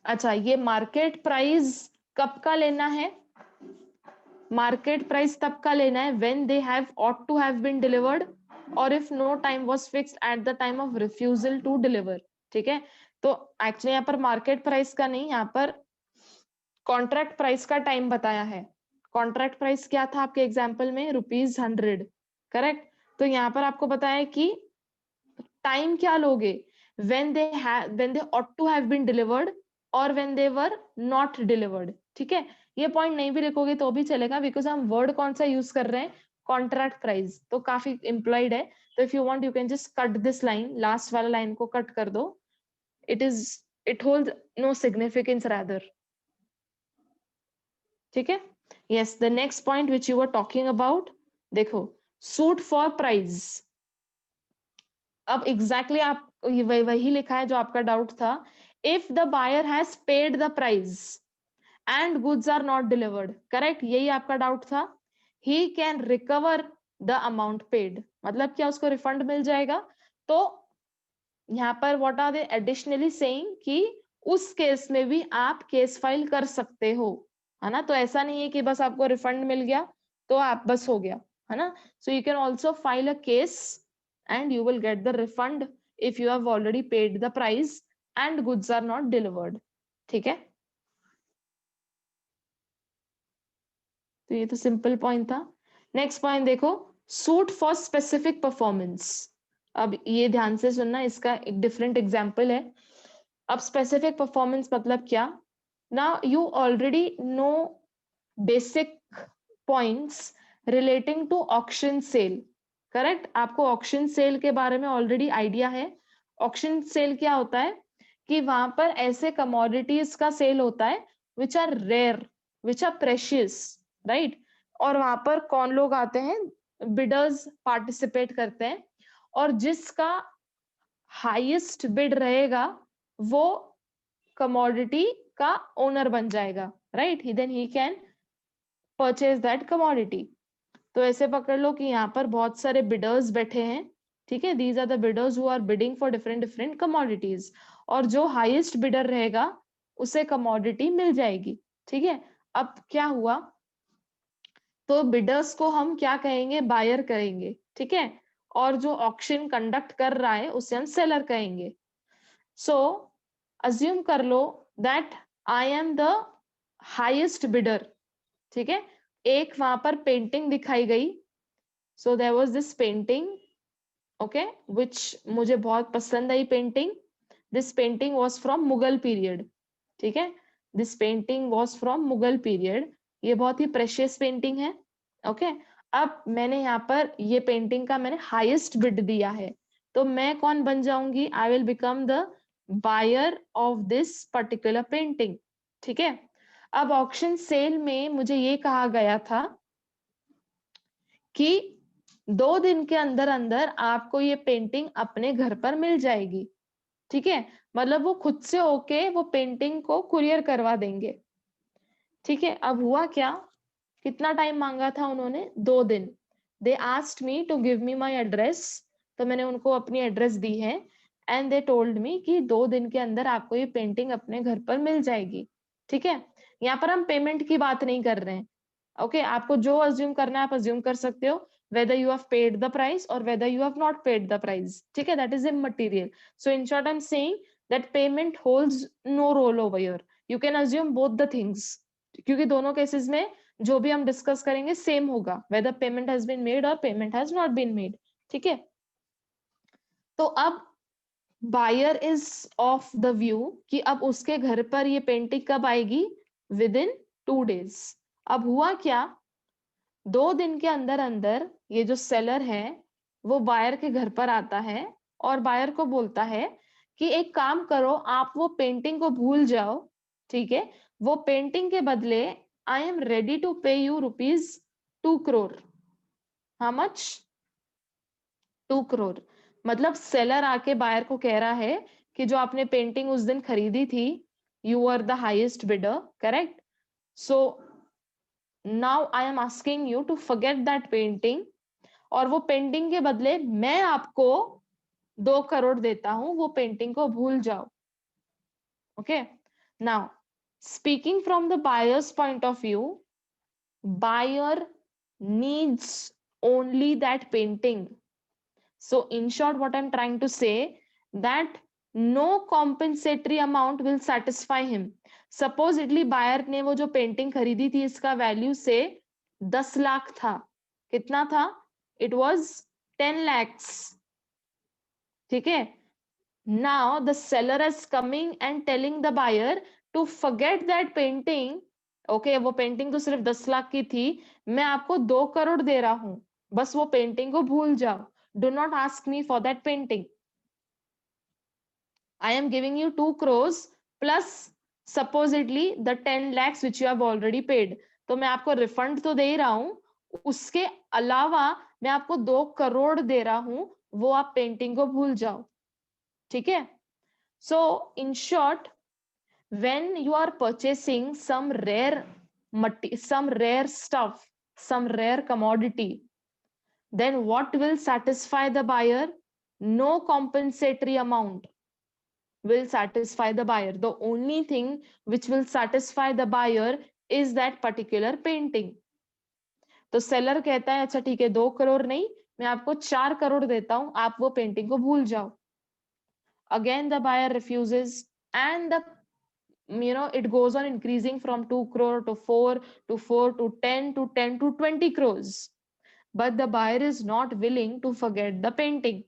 अच्छा, ये मार्केट प्राइस कब का लेना है, मार्केट प्राइस तब का लेना है when they have ought to have been delivered और if no time was fixed at the time of refusal to deliver, ठीक है। तो एक्चुअली यहाँ पर मार्केट प्राइस का नहीं, यहाँ पर कॉन्ट्रैक्ट प्राइस का टाइम बताया है। कॉन्ट्रैक्ट प्राइस क्या था आपके एग्जाम्पल में, ₹100, करेक्ट। तो यहाँ पर आपको बताया कि टाइम क्या लोगे, when they ought to have been delivered और when they were not delivered, ठीक है। ये पॉइंट नहीं भी लिखोगे तो भी चलेगा, बिकॉज हम वर्ड कौन सा यूज कर रहे हैं, कॉन्ट्रैक्ट प्राइस, तो काफी इम्प्लॉइड है। तो if you want you can just cut this line, last वाला लाइन को कट कर दो, it is it hold no significance rather, ठीक है। Yes, the next point which you were talking about, देखो सूट फॉर प्राइस, अब एग्जैक्टली आप वही लिखा है जो आपका डाउट था। If the buyer has paid the price and goods are not delivered, correct, यही आपका डाउट था। He can recover the amount paid, मतलब क्या उसको रिफंड मिल जाएगा। तो यहाँ पर what are they additionally saying कि उस केस में भी आप केस फाइल कर सकते हो, है ना। तो ऐसा नहीं है कि बस आपको रिफंड मिल गया तो आप बस हो गया, है ना। So you can also file a case and you will get the refund if you have already paid the price and goods are not delivered. ठीक है, तो ये तो सिंपल पॉइंट था। नेक्स्ट पॉइंट देखो, सूट फॉर स्पेसिफिक परफॉर्मेंस। अब ये ध्यान से सुनना, इसका एक डिफरेंट एग्जाम्पल है। अब स्पेसिफिक परफॉर्मेंस मतलब क्या, ना you already know basic points relating to auction sale, correct. आपको ऑक्शन सेल के बारे में ऑलरेडी आइडिया है। ऑक्शन सेल क्या होता है कि वहां पर ऐसे कमोडिटीज का सेल होता है which are rare, which are precious, right. और वहां पर कौन लोग आते हैं, बिडर्स पार्टिसिपेट करते हैं, और जिसका हाईएस्ट बिड रहेगा वो कमोडिटी का ओनर बन जाएगा, right. Then he can purchase that commodity. तो ऐसे पकड़ लो कि यहाँ पर बहुत सारे बिडर्स बैठे हैं, ठीक है। These are the bidders who are bidding for different different commodities, और जो हाईएस्ट बिडर रहेगा उसे कमोडिटी मिल जाएगी, ठीक है। अब क्या हुआ, तो बिडर्स को हम क्या कहेंगे, बायर कहेंगे, ठीक है। और जो ऑक्शन कंडक्ट कर रहा है उसे हम सेलर कहेंगे। सो अज्यूम कर लो that I am the highest bidder, ठीक है। एक वहां पर पेंटिंग दिखाई गई, so there was this painting, okay, which मुझे बहुत पसंद आई painting. This painting was from Mughal period, ठीक है। This painting was from Mughal period, ये बहुत ही प्रेशियस पेंटिंग है, ओके। अब मैंने यहाँ पर ये पेंटिंग का मैंने हाईएस्ट बिड दिया है, तो मैं कौन बन जाऊंगी, I will become the buyer of this particular painting, ठीक है। अब ऑक्शन सेल में मुझे ये कहा गया था कि 2 दिन के अंदर अंदर आपको ये पेंटिंग अपने घर पर मिल जाएगी, ठीक है। मतलब वो खुद से होके वो पेंटिंग को कुरियर करवा देंगे, ठीक है। अब हुआ क्या, कितना टाइम मांगा था उन्होंने, 2 दिन। They asked me to give me my address, तो मैंने उनको अपनी एड्रेस दी है, एंड दे टोल्ड मी कि 2 दिन के अंदर आपको ये पेंटिंग अपने घर पर मिल जाएगी, ठीक है। यहाँ पर हम पेमेंट की बात नहीं कर रहे हैं, ओके। आपको जो अज्यूम करना है आप अज्यूम कर सकते हो, whether you have paid the price or whether you have not paid the price, ठीक है, that is immaterial. So in short I'm saying that payment holds no role over here, you can assume both the things, क्योंकि दोनों केसेस में जो भी हम डिस्कस करेंगे सेम होगा, whether payment has been made or payment has not been made, ठीक है। तो अब buyer is of the view कि अब उसके घर पर ये पेंटिंग कब आएगी, विद इन 2 days। अब हुआ क्या, 2 दिन के अंदर अंदर ये जो सेलर है वो बायर के घर पर आता है और बायर को बोलता है कि एक काम करो, आप वो पेंटिंग को भूल जाओ, ठीक है। वो पेंटिंग के बदले आई एम रेडी टू पे you ₹2 crore। How much, 2 crore। मतलब सेलर आके बायर को कह रहा है कि जो आपने पेंटिंग उस दिन खरीदी थी, you are the highest bidder, correct. So now I am asking you to forget that painting, और वो पेंटिंग के बदले मैं आपको 2 करोड़ देता हूं, वो पेंटिंग को भूल जाओ, okay. Now speaking from the buyer's point of view, buyer needs only that painting. So in short, what I'm trying to say that no compensatory amount will satisfy him. Supposedly buyer ने वो जो पेंटिंग खरीदी थी इसका वैल्यू से 10 लाख था, कितना था, it was 10 lakhs, ठीक है। Now the seller is coming and telling the buyer to forget that painting, okay, वो पेंटिंग तो सिर्फ 10 लाख की थी, मैं आपको 2 करोड़ दे रहा हूं, बस वो पेंटिंग को भूल जाओ, do not ask me for that painting. I am giving you 2 crores plus supposedly the 10 lakhs which you have already paid. तो मैं आपको रिफंड तो दे ही रहा हूं, उसके अलावा मैं आपको 2 करोड़ दे रहा हूं, वो आप पेंटिंग को भूल जाओ, ठीक है। So in short, when you are purchasing some rare stuff, some rare commodity, then what will satisfy the buyer? No compensatory amount will satisfy the buyer. The only thing which will satisfy the buyer is that particular painting. तो सेलर कहता है अच्छा ठीक है 2 करोड़ नहीं, मैं आपको 4 करोड़ देता हूं, आप वो पेंटिंग को भूल जाओ. Again the buyer refuses, and the it goes on increasing from 2 crore to 4 to 4 to 10 to 10 to 20 crores. But the buyer is not willing to forget the painting.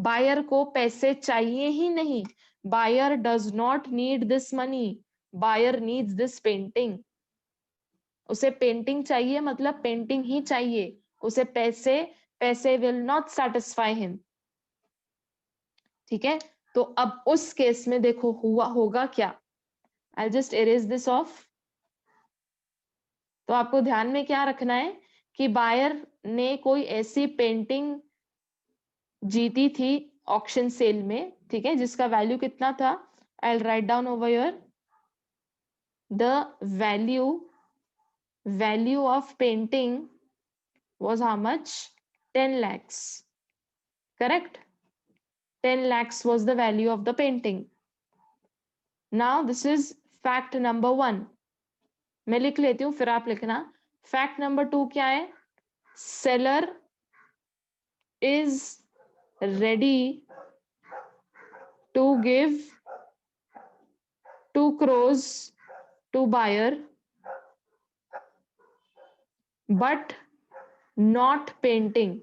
Buyer को पैसे चाहिए ही नहीं. Buyer does not need this money. Buyer needs this painting. उसे पेंटिंग चाहिए, मतलब पेंटिंग ही चाहिए. उसे पैसे will not satisfy him. ठीक है. तो अब उस केस में देखो होगा क्या. I'll just erase this off. तो आपको ध्यान में क्या रखना है कि बायर ने कोई ऐसी पेंटिंग जीती थी ऑक्शन सेल में, ठीक है, जिसका वैल्यू कितना था. I will write down over here. The value of painting was how much? 10 lakhs. Correct. 10 lakhs was the value of the painting. Now this is fact number 1. मैं लिख लेती हूँ, फिर आप लिखना. फैक्ट नंबर 2 क्या है? Seller is ready to give 2 crores to buyer, but not painting.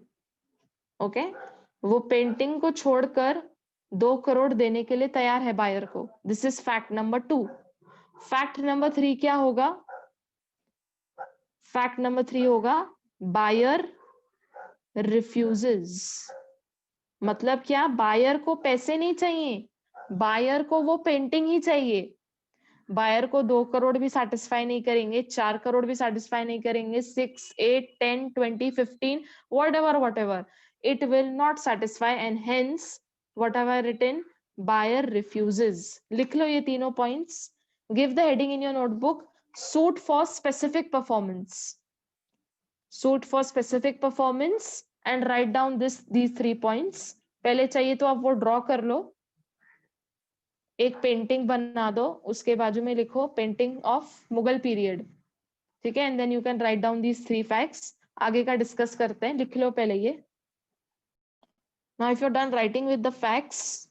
Okay, वो पेंटिंग को छोड़कर 2 करोड़ देने के लिए तैयार है बायर को. This is fact number 2. Fact number 3 क्या होगा? फैक्ट नंबर 3 होगा बायर रिफ्यूजेस. मतलब क्या? बायर को पैसे नहीं चाहिए, बायर को वो पेंटिंग ही चाहिए. बायर को 2 करोड़ भी सेटिस्फाई नहीं करेंगे, 4 करोड़ भी सेटिस्फाई नहीं करेंगे, 6, 8, 10, 20, 15, whatever, it will not satisfy, and hence what have I written? Buyer refuses. लिख लो ये तीनों points. Give the heading in your notebook. Suit for specific performance. Suit for specific performance and write down these 3 points. पहले चाहिए तो आप वो ड्रॉ कर लो, एक पेंटिंग बना दो, उसके बाजू में लिखो पेंटिंग ऑफ मुगल पीरियड, ठीक है. And then you can write down these 3 facts. आगे का डिस्कस करते हैं, लिख लो पहले ये. Now if you are done writing with the facts,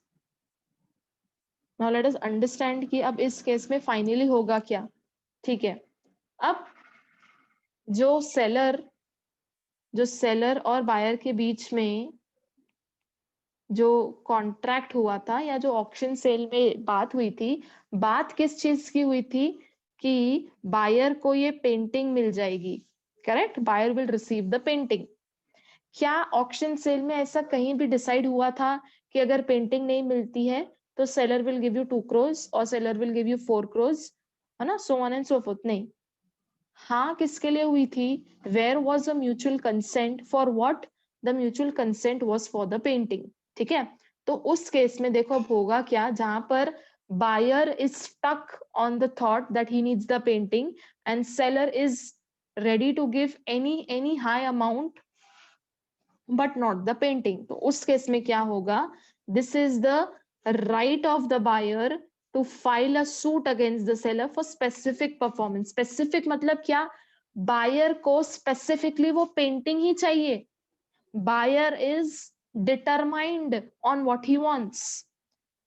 now let us understand कि अब इस केस में फाइनली होगा क्या. ठीक है. अब जो सेलर और बायर के बीच में जो कॉन्ट्रैक्ट हुआ था, या जो ऑक्शन सेल में बात हुई थी, बात किस चीज की हुई थी कि बायर को ये पेंटिंग मिल जाएगी. करेक्ट. Buyer will receive the painting. क्या ऑक्शन सेल में ऐसा कहीं भी डिसाइड हुआ था कि अगर पेंटिंग नहीं मिलती है तो seller will give you 2 crores और seller will give you 4 crores, है ना, so on and so forth? नहीं. हाँ, किसके लिए हुई थी? Where was a mutual consent for what? The mutual consent was for the painting. ठीक है. तो उस केस में देखो अब होगा क्या, जहां पर buyer is stuck on the thought that he needs the painting and seller is ready to give any high amount but not the painting. तो उस केस में क्या होगा? This is the right of the buyer to file a suit against the seller for specific performance. Specific मतलब क्या? Buyer को specifically वो painting ही चाहिए. Buyer is determined on what he wants.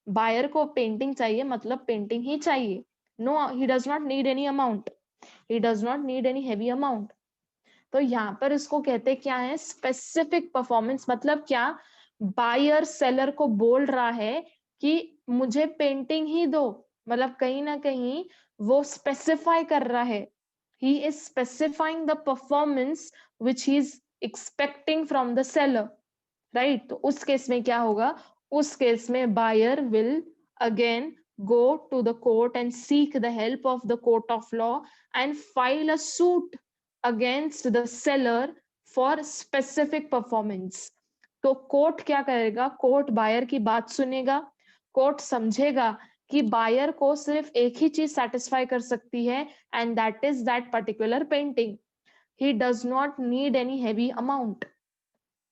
Buyer को painting चाहिए, मतलब painting ही चाहिए. No, he does not need any amount. He does not need any heavy amount. तो यहाँ पर इसको कहते क्या है? Specific performance. मतलब क्या? Buyer seller को बोल रहा है कि मुझे पेंटिंग ही दो. मतलब कहीं ना कहीं वो स्पेसिफाई कर रहा है. He is specifying the performance which he is expecting from the seller. Right. तो उस केस में क्या होगा? उस केस में buyer will again go to the court and seek the help of the court of law and file a suit against the seller for specific performance. तो कोर्ट क्या करेगा, कोर्ट बायर की बात सुनेगा, कोर्ट समझेगा कि बायर को सिर्फ एक ही चीज सेटिस्फाई कर सकती है, and that is that particular painting. He does not need any heavy amount.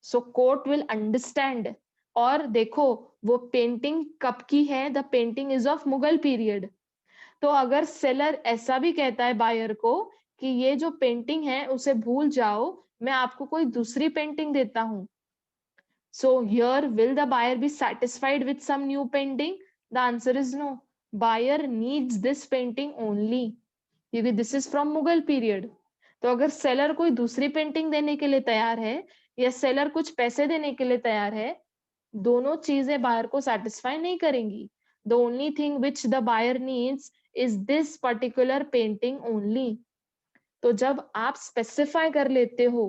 So court will understand. और देखो, वो पेंटिंग कब की है, the painting is of Mughal period. तो अगर सेलर ऐसा भी कहता है बायर को कि ये जो पेंटिंग है उसे भूल जाओ, मैं आपको कोई दूसरी पेंटिंग देता हूं, so here will the buyer be satisfied with some new painting? The answer is no. Buyer needs this painting only, क्योंकि this is from Mughal period. तो अगर सेलर कोई दूसरी पेंटिंग देने के लिए तैयार है या सेलर कुछ पैसे देने के लिए तैयार है, दोनों चीजें बायर को सेटिस्फाई नहीं करेंगी. The only thing which the buyer needs is this particular painting only. तो जब आप स्पेसिफाई कर लेते हो,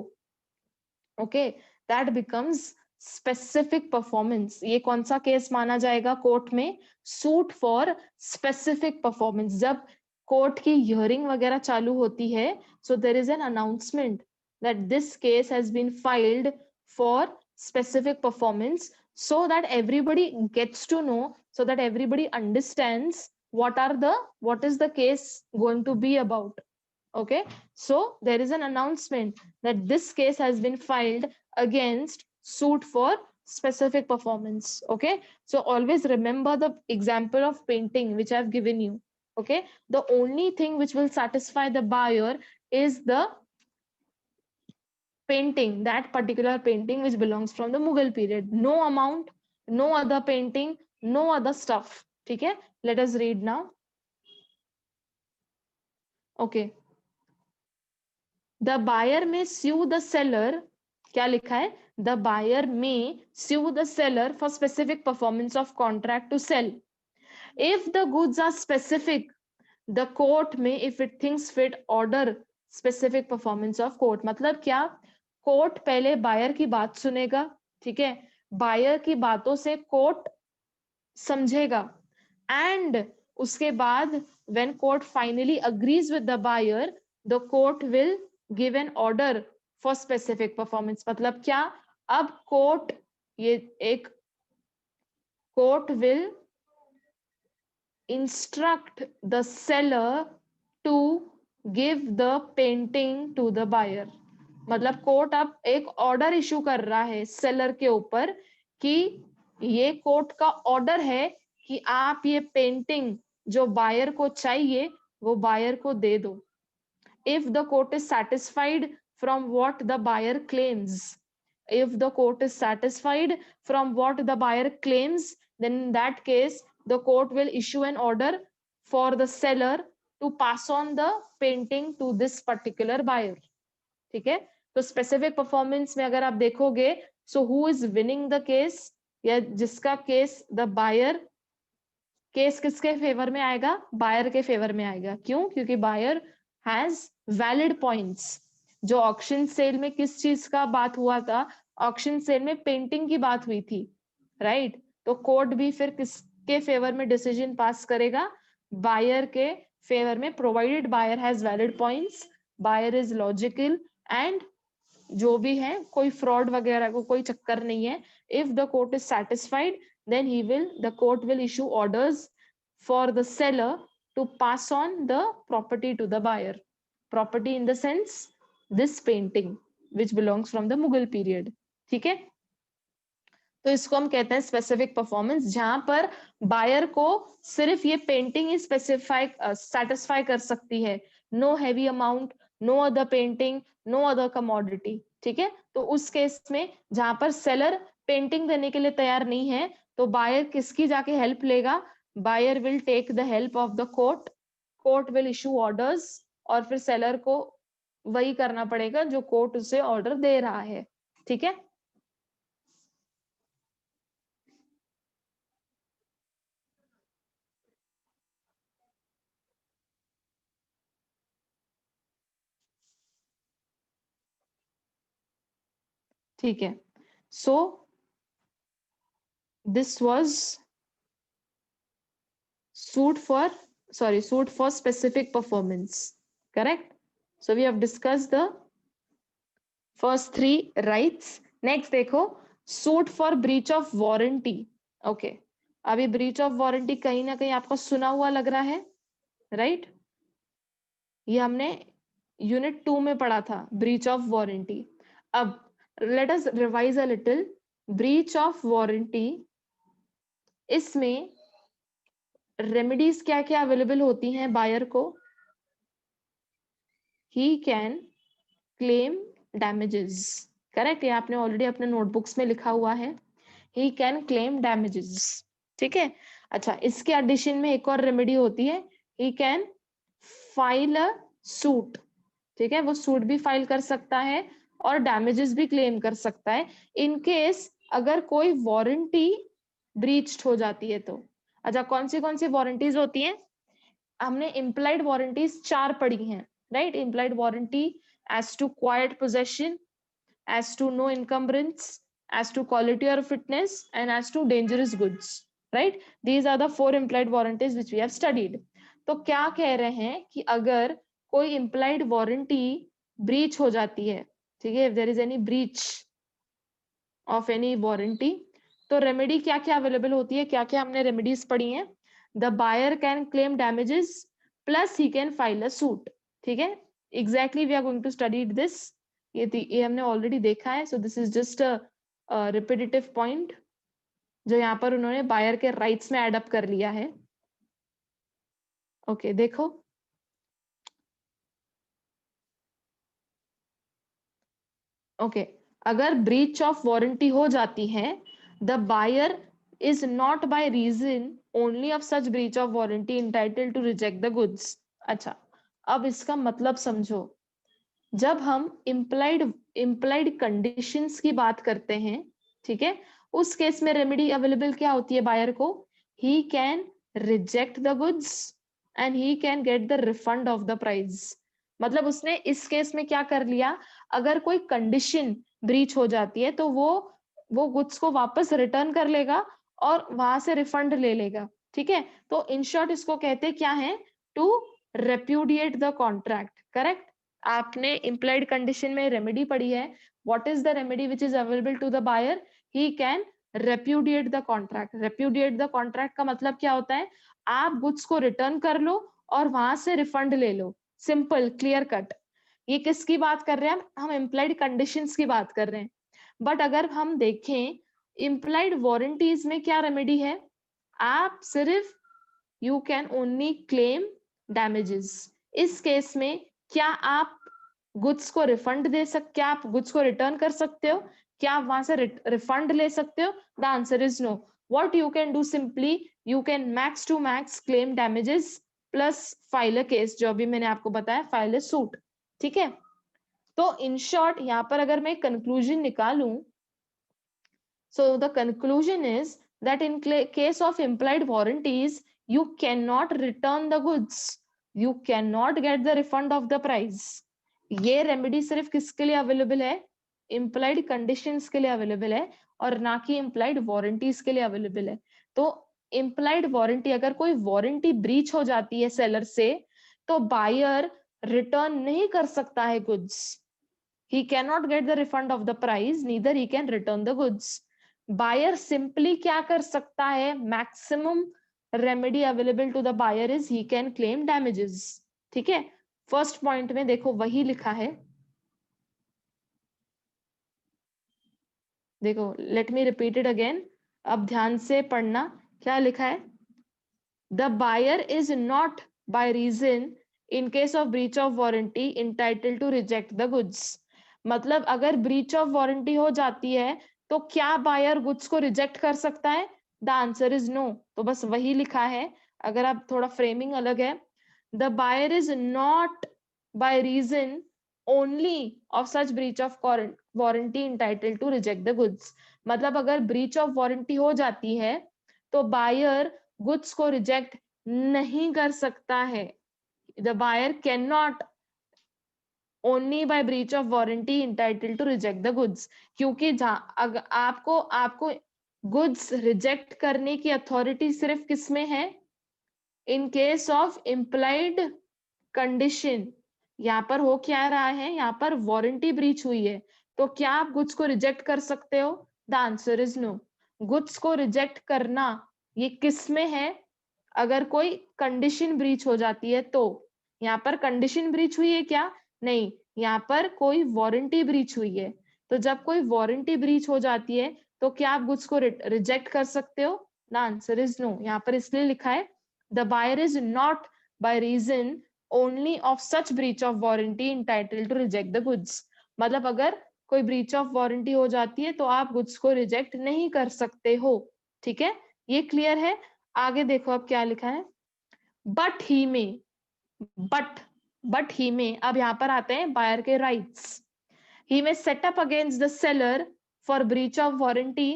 okay, that becomes specific performance. ये कौन सा केस माना जाएगा कोर्ट में? Suit for specific performance. जब कोर्ट की हियरिंग वगैरह चालू होती है, so there is an announcement that this case has been filed for specific performance, so that everybody gets to know, so that everybody understands what is the case going to be about. Okay, so there is an announcement that this case has been filed against suit for specific performance. Okay, so always remember the example of painting which I have given you. Okay, the only thing which will satisfy the buyer is the painting, that particular painting which belongs from the Mughal period. No amount, no other painting, no other stuff. Okay, let us read now. Okay, the buyer may sue the seller. क्या लिखा है? The buyer may sue the seller for specific performance of contract to sell. If the goods are specific, the court may, if it thinks fit, order specific performance of court. मतलब क्या? कोर्ट पहले बायर की बात सुनेगा, ठीक है, बायर की बातों से कोर्ट समझेगा, एंड उसके बाद when court finally agrees with the buyer, the court will give an order for specific performance. मतलब क्या? अब कोर्ट, ये एक court will instruct the seller to give the painting to the buyer. मतलब कोर्ट अब एक ऑर्डर इशू कर रहा है सेलर के ऊपर कि ये कोर्ट का ऑर्डर है कि आप ये पेंटिंग जो बायर को चाहिए वो बायर को दे दो. If the court is satisfied from what the buyer claims, if the court is satisfied from what the buyer claims, then in that case the court will issue an order for the seller to pass on the painting to this particular buyer. ठीक है, तो स्पेसिफिक परफॉर्मेंस में अगर आप देखोगे, so who is winning the case, या जिसका केस द बायर, केस किसके फेवर में आएगा? बायर के फेवर में आएगा. क्यों? क्योंकि बायर हैज वैलिड पॉइंट्स. जो ऑक्शन सेल में किस चीज का बात हुआ था? ऑक्शन सेल में पेंटिंग की बात हुई थी, राइट? तो कोर्ट भी फिर किसके फेवर में डिसीजन पास करेगा? बायर के फेवर में, provided buyer has valid points, buyer is logical, and जो भी है कोई फ्रॉड वगैरह को कोई चक्कर नहीं है. If the court is satisfied, then the court will issue orders for the seller to pass on the property to the buyer. Property in the sense this painting which belongs from the Mughal period. ठीक है, तो इसको हम कहते हैं स्पेसिफिक परफॉर्मेंस, जहां पर बायर को सिर्फ ये पेंटिंग ही सेटिस्फाई कर सकती है. No heavy amount, no other painting, no other commodity. ठीक है, तो उस केस में जहां पर सेलर पेंटिंग देने के लिए तैयार नहीं है, तो बायर किसकी जाके हेल्प लेगा? Buyer will take the help of the court. Court will issue orders, और फिर सेलर को वही करना पड़ेगा जो कोर्ट उसे ऑर्डर दे रहा है. ठीक है, ठीक है. So this was suit for specific performance, correct? So we have discussed the first three rights. Next देखो, suit for breach of warranty. Okay, अभी ब्रीच ऑफ वारंटी कहीं ना कहीं आपको सुना हुआ लग रहा है, राइट? ये हमने यूनिट 2 में पढ़ा था, ब्रीच ऑफ वारंटी। अब let us revise a little. Breach of warranty, इसमें रेमेडीज क्या क्या अवेलेबल होती हैं बायर को? ही कैन क्लेम डैमेजेस, करेक्ट? ये आपने ऑलरेडी अपने नोटबुक्स में लिखा हुआ है, ही कैन क्लेम डैमेजेस, ठीक है। अच्छा, इसके एडिशन में एक और रेमेडी होती है, he can file a suit, ठीक है, वो सूट भी फाइल कर सकता है और डैमेजेस भी क्लेम कर सकता है इन केस अगर कोई वारंटी ब्रीच्ड हो जाती है तो। अच्छा, कौन सी वारंटीज होती हैं? हमने इम्प्लाइड वारंटीज 4 पढ़ी हैं, right? Implied warranty as to quiet possession, as to no encumbrance, as to quality or fitness, and as to dangerous goods, right? These are the 4 implied warranties which we have studied. तो क्या कह रहे हैं कि अगर कोई implied warranty breach हो जाती है, ठीक है, if there is any breach of any warranty, तो रेमेडी क्या क्या अवेलेबल होती है, क्या क्या हमने रेमेडीज पढ़ी हैं? The buyer can claim damages plus he can file a suit, ठीक है। Exactly we are going to study this, ये हमने ऑलरेडी देखा है, so this is just a repetitive point जो यहाँ पर उन्होंने बायर के राइट्स में एड अप कर लिया है। ओके, देखो ओके, अगर ब्रीच ऑफ वारंटी हो जाती है, the buyer is not by reason only of such breach of warranty entitled to reject the goods. अच्छा, अब इसका मतलब समझो। जब हम इम्प्लाइड कंडीशंस की बात करते हैं, ठीक है, उस केस में रेमेडी अवेलेबल क्या होती है बायर को? He can reject the goods and he can get the refund of the price. मतलब उसने इस केस में क्या कर लिया, अगर कोई कंडीशन ब्रीच हो जाती है तो वो गुड्स को वापस रिटर्न कर लेगा और वहां से रिफंड ले लेगा, ठीक है। तो इन शॉर्ट इसको कहते क्या है? To repudiate the contract, correct? आपने इम्प्लाइड कंडीशन में रेमेडी पढ़ी है, what is the remedy which is available to the buyer? He can repudiate the contract. Repudiate the contract का मतलब क्या होता है? आप गुड्स को रिटर्न कर लो और वहां से रिफंड ले लो, सिंपल, क्लियर कट। ये किसकी बात कर रहे हैं हम इम्प्लाइड कंडीशंस की बात कर रहे हैं। बट अगर हम देखें इम्प्लाइड वारंटीज में क्या रेमेडी है? आप सिर्फ you can only claim damages. इस केस में क्या आप गुड्स को रिफंड दे सकते, क्या आप गुड्स को रिटर्न कर सकते हो, क्या आप वहां से रिफंड ले सकते हो? The answer is no. What you can do, simply you can max to max claim damages plus file a case, जो अभी मैंने आपको बताया, फाइल अ सूट, ठीक है। तो इन शॉर्ट यहाँ पर अगर मैं कंक्लूजन निकालूं, so the conclusion is that in case of implied warranties, you cannot return the goods, you cannot get the refund of the price. ये रेमेडी सिर्फ किसके लिए अवेलेबल है? इम्प्लाइड कंडीशंस के लिए अवेलेबल है और ना कि इम्प्लाइड वारंटीज के लिए अवेलेबल है। तो इम्प्लाइड वारंटी, अगर कोई वारंटी ब्रीच हो जाती है सेलर से, तो बायर रिटर्न नहीं कर सकता है goods. he cannot get the refund of the price, neither he can return the goods. Buyer simply क्या कर सकता है? maximum remedy available to the buyer is he can claim damages, ठीक है। फर्स्ट पॉइंट में देखो वही लिखा है, देखो, let me repeat it again, अब ध्यान से पढ़ना। क्या लिखा है? The buyer is not by reason in case of breach of warranty entitled to reject the goods. मतलब अगर ब्रीच ऑफ वारंटी हो जाती है तो क्या बायर गुड्स को रिजेक्ट कर सकता है? The answer is no. तो बस वही लिखा है, अगर आप थोड़ा फ्रेमिंग अलग है, the buyer is not by reason only of such breach of warranty entitled to reject the goods. मतलब अगर ब्रीच ऑफ वारंटी हो जाती है तो बायर गुड्स को रिजेक्ट नहीं कर सकता है। The buyer can not only by breach of warranty entitled to reject the goods, क्योंकि आपको आपको गुड्स रिजेक्ट करने की अथॉरिटी सिर्फ किसमें है? इन केस ऑफ इम्प्लाइड कंडीशन। यहाँ पर हो क्या रहा है, यहाँ पर वारंटी ब्रीच हुई है, तो क्या आप गुड्स को रिजेक्ट कर सकते हो? The answer is no. Goods को रिजेक्ट करना ये किस में है? अगर कोई कंडीशन ब्रीच हो जाती है तो। यहाँ पर कंडीशन ब्रीच हुई है क्या? नहीं, यहाँ पर कोई वारंटी ब्रीच हुई है। तो जब कोई वारंटी ब्रीच हो जाती है तो क्या आप गुड्स को रिजेक्ट कर सकते हो? The answer is no. यहाँ पर इसलिए लिखा है the buyer is not by reason only of such breach of warranty entitled to reject the goods. मतलब अगर कोई ब्रीच ऑफ वारंटी हो जाती है तो आप गुड्स को रिजेक्ट नहीं कर सकते हो। ठीक है, ये क्लियर है? आगे देखो अब क्या लिखा है। बट ही में, बट ही में, अब यहां पर आते हैं बायर के राइट्स। ही में set up against the seller for breach of warranty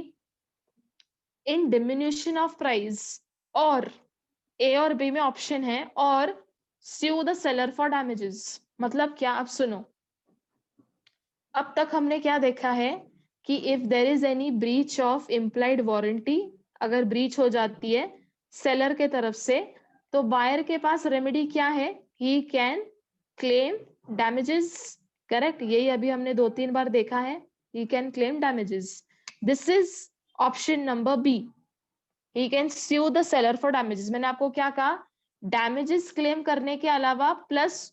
in diminution of price, और ए और बी में ऑप्शन है, और sue the seller for damages. मतलब क्या? अब सुनो, अब तक हमने क्या देखा है कि if there is any breach of implied warranty, अगर ब्रीच हो जाती है सेलर के तरफ से, तो बायर के पास रेमेडी क्या है? He can claim damages. Correct, यही अभी हमने 2-3 बार देखा है, he can claim damages. This is option number B, he can sue the seller for damages. मैंने आपको क्या कहा? डैमेजेस क्लेम करने के अलावा प्लस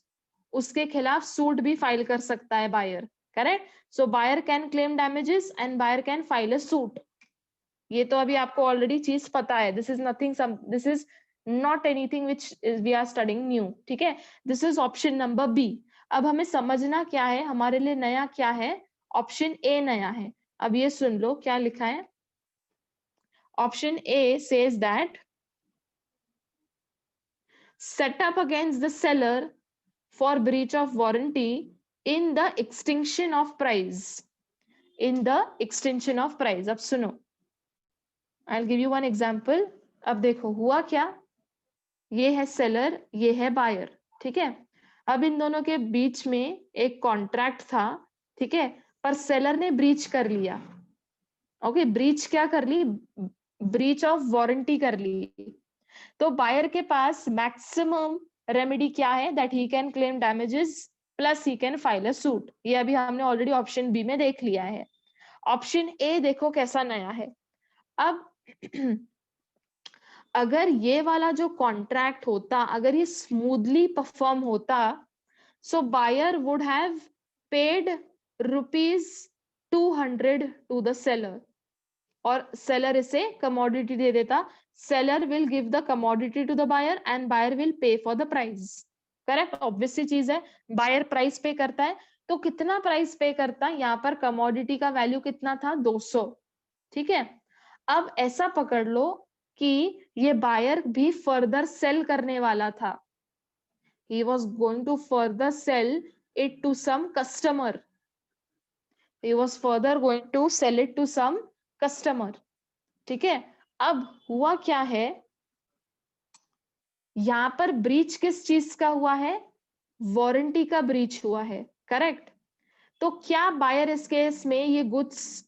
उसके खिलाफ सूट भी फाइल कर सकता है buyer. Correct, so buyer can claim damages and buyer can file a suit. ये तो अभी आपको ऑलरेडी चीज पता है। This is nothing, this is not anything which we are studying new. ठीक है, this is option number B. अब हमें समझना क्या है, हमारे लिए नया क्या है? ऑप्शन ए नया है। अब ये सुन लो क्या लिखा है। Option A says that set up against the seller for breach of warranty in the extinction of price, in the extinction of price। अब सुनो, I'll give you one example। अब देखो हुआ क्या, ये है सेलर, ये है बायर। ठीक है, अब इन दोनों के बीच में एक कॉन्ट्रैक्ट था। ठीक है, पर सेलर ने ब्रीच कर लिया। ओके, ब्रीच क्या कर ली? ब्रीच ऑफ वारंटी कर ली। तो बायर के पास मैक्सिमम रेमेडी क्या है? That he can claim damages plus he can file a suit. ये अभी हमने ऑलरेडी ऑप्शन बी में देख लिया है। ऑप्शन ए देखो कैसा नया है। अब अगर ये वाला जो कॉन्ट्रैक्ट होता, अगर ये स्मूथली परफॉर्म होता, so buyer would have paid ₹200 to the seller, और सेलर इसे कमोडिटी दे देता। Seller will give the commodity to the buyer and buyer will pay for the price. Correct, obvious सी चीज है, बायर प्राइस पे करता है। तो कितना प्राइस पे करता है? यहाँ पर कमोडिटी का वैल्यू कितना था? 200। ठीक है, अब ऐसा पकड़ लो कि ये बायर भी फर्दर सेल करने वाला था। he was going to further sell it to some customer, he was further going to sell it to some customer। ठीक है, अब हुआ क्या है, यहां पर ब्रीच किस चीज का हुआ है? वारंटी का ब्रीच हुआ है। करेक्ट, तो क्या बायर इस केस में ये गुड्स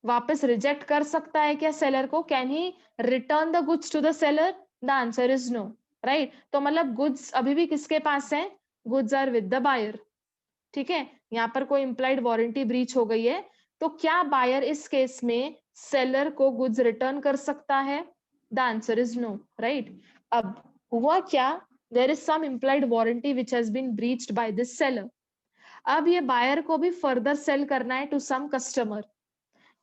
वापस रिजेक्ट कर सकता है क्या सेलर को? Can he return the goods to the seller? The answer is no. Right, तो मतलब गुड्स अभी भी किसके पास है? Goods are with the buyer. ठीक है, यहाँ पर कोई इंप्लाइड वारंटी ब्रीच हो गई है, तो क्या बायर इस केस में सेलर को गुड्स रिटर्न कर सकता है? The answer is no. Right, अब हुआ क्या, there is some implied warranty which has been breached by this seller. अब ये बायर को भी फर्दर सेल करना है टू सम कस्टमर।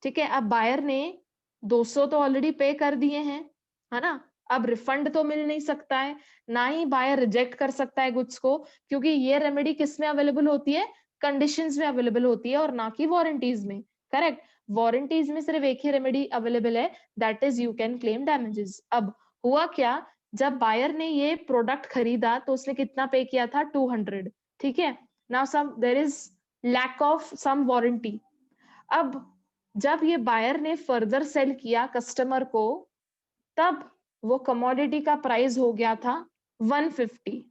ठीक है, अब बायर ने 200 तो ऑलरेडी पे कर दिए हैं, है ना? अब रिफंड तो मिल नहीं सकता है, ना ही बायर रिजेक्ट कर सकता है गुड्स को, क्योंकि ये रेमेडी किस में अवेलेबल होती है? कंडीशंस में अवेलेबल होती है, और ना कि वारंटीज में। करेक्ट, वारंटीज में सिर्फ एक ही रेमेडी अवेलेबल है, that is you can claim damages. अब हुआ क्या, जब बायर ने ये प्रोडक्ट खरीदा तो उसने कितना पे किया था? 200। ठीक है, now some there is lack of some warranty. अब जब ये बायर ने फर्दर सेल किया कस्टमर को, तब वो कमोडिटी का प्राइस हो गया था 150।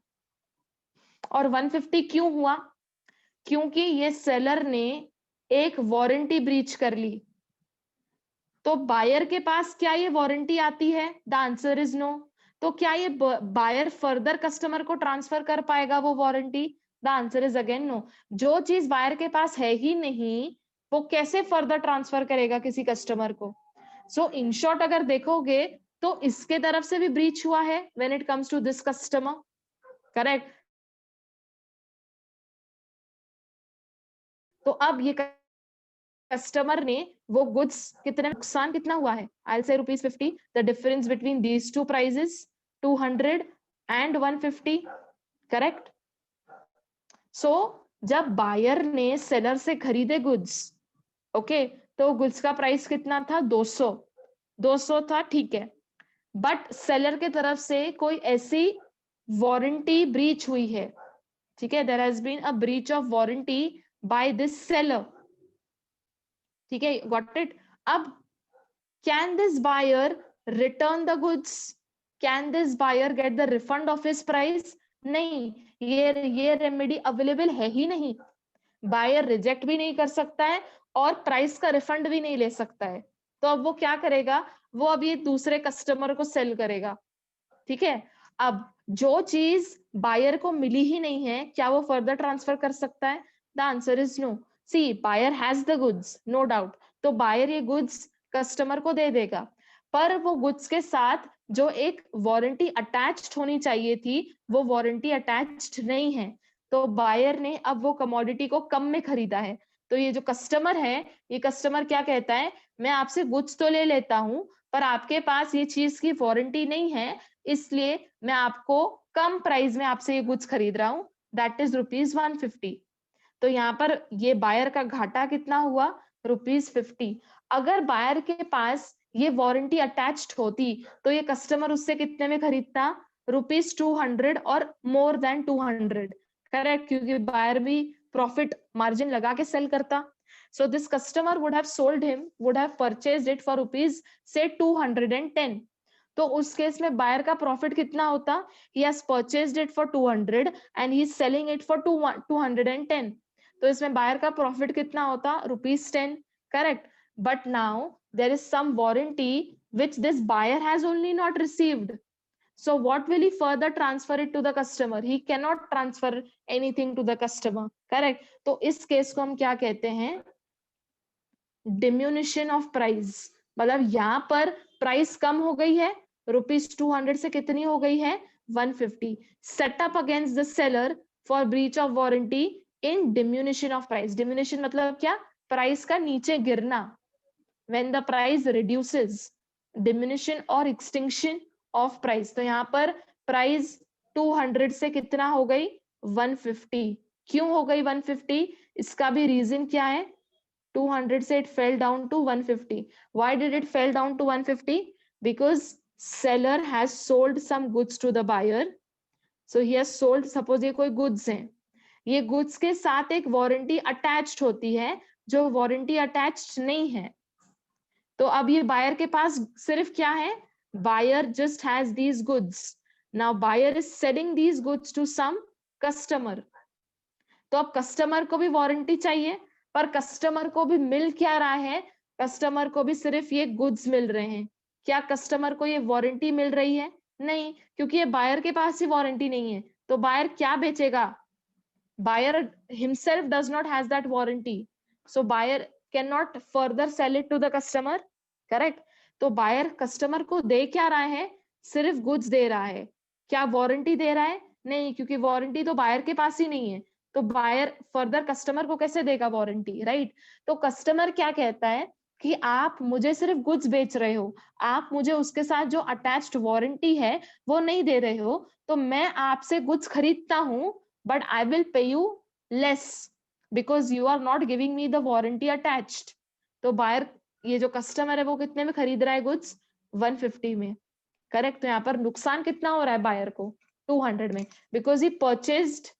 और 150 क्यों हुआ? क्योंकि ये सेलर ने एक वारंटी ब्रीच कर ली। तो बायर के पास क्या ये वारंटी आती है? The answer is no. तो क्या ये बायर फर्दर कस्टमर को ट्रांसफर कर पाएगा वो warranty? The answer is again no. जो चीज बायर के पास है ही नहीं, वो कैसे फर्दर ट्रांसफर करेगा किसी कस्टमर को? सो इन शॉर्ट अगर देखोगे तो इसके तरफ से भी ब्रीच हुआ है when it comes to this customer, correct? तो अब ये कस्टमर ने वो गुड्स कितने, नुकसान कितना हुआ है? I say ₹50, the difference between these two prices 200 and 150, correct? So जब बायर ने सेलर से खरीदे गुड्स, ओके, तो गुड्स का प्राइस कितना था? 200 था, ठीक है। बट सेलर के तरफ से कोई ऐसी वारंटी ब्रीच हुई है, ठीक है, there has been a breach of warranty by this seller, ठीक है, गॉट इट? अब can this buyer return the goods? Can this buyer get the refund of his price? नहीं, ये रेमेडी अवेलेबल है ही नहीं। बायर रिजेक्ट भी नहीं कर सकता है और प्राइस का रिफंड भी नहीं ले सकता है। तो अब वो क्या करेगा? वो अब ये दूसरे कस्टमर को सेल करेगा, ठीक है? अब जो चीज बायर को मिली ही नहीं है, क्या वो फर्दर ट्रांसफर कर सकता है? The answer is no. See, buyer has the goods, no doubt, तो बायर ये गुड्स कस्टमर को दे देगा, पर वो गुड्स के साथ जो एक वारंटी अटैच्ड होनी चाहिए थी, वो वारंटी अटैच्ड नहीं है। तो बायर ने अब वो कमोडिटी को कम में खरीदा है। तो ये जो कस्टमर है, ये कस्टमर क्या कहता है? मैं आपसे गुड्स तो ले लेता हूं, पर आपके पास ये चीज की वारंटी नहीं है, इसलिए मैं आपको कम प्राइस में आपसे ये गुड्स खरीद रहा हूं, दैट इज ₹150। तो यहाँ पर ये बायर का घाटा कितना हुआ? ₹50। अगर बायर के पास ये वारंटी अटैच्ड होती तो ये कस्टमर उससे कितने में खरीदता? ₹200 और मोर देन 200, करेक्ट? क्योंकि बायर भी प्रॉफिट मार्जिन लगा के सेल करता। So this customer would have sold him, would have purchased it for rupees say 210. तो उस केस में बायर का प्रॉफिट कितना होता? He has purchased it for 200 and he is selling it for 210. तो इसमें बायर का प्रॉफिट कितना होता? ₹10, correct? But now there is some warranty which this buyer has only not received. So what will he further transfer it to the customer? He cannot transfer anything to the customer, correct? तो इस केस को हम क्या कहते हैं? डिम्यूनिशन ऑफ प्राइस। मतलब यहाँ पर प्राइस कम हो गई है, ₹200 से कितनी हो गई है? 150। Set up against the seller for breach of warranty in diminution of price. Diminution मतलब क्या? प्राइस का नीचे गिरना, when the price reduces, diminution और extinction of price। तो यहाँ पर प्राइस 200 से कितना हो गई? 150। क्यों हो गई 150? इसका भी रीजन क्या है? 200 से it fell down to 150. Why did it fell down to 150? Because seller has sold some goods to the buyer. So he has sold, suppose ये कोई goods हैं, ये goods के साथ एक वारंटी अटैच्ड होती है, जो वारंटी अटैच्ड नहीं है। तो अब ये बायर के पास सिर्फ क्या है? Buyer just has these goods. Now buyer is selling these goods to some customer. तो अब कस्टमर को भी वारंटी चाहिए, पर कस्टमर को भी मिल क्या रहा है? कस्टमर को भी सिर्फ ये गुड्स मिल रहे हैं। क्या कस्टमर को ये वारंटी मिल रही है? नहीं, क्योंकि ये बायर के पास ही वारंटी नहीं है। तो बायर क्या बेचेगा? Buyer himself does not has that warranty, so buyer can not further sell it to the customer, correct? तो बायर कस्टमर को दे क्या रहा है? सिर्फ गुड्स दे रहा है। क्या वारंटी दे रहा है? नहीं, क्योंकि वारंटी तो बायर के पास ही नहीं है। तो बायर फर्दर कस्टमर को कैसे देगा वारंटी, राइट? तो कस्टमर क्या कहता है कि आप मुझे सिर्फ गुड्स बेच रहे हो, आप मुझे उसके साथ जो अटैच्ड वारंटी है वो नहीं दे रहे हो, तो मैं आपसे गुड्स खरीदता हूं, but I will pay you less because you are not giving me the warranty attached. तो बायर, ये जो कस्टमर है, वो कितने में खरीद रहा है गुड्स? 150 में, करेक्ट? तो यहाँ पर नुकसान कितना हो रहा है बायर को? 200 में, because he purchased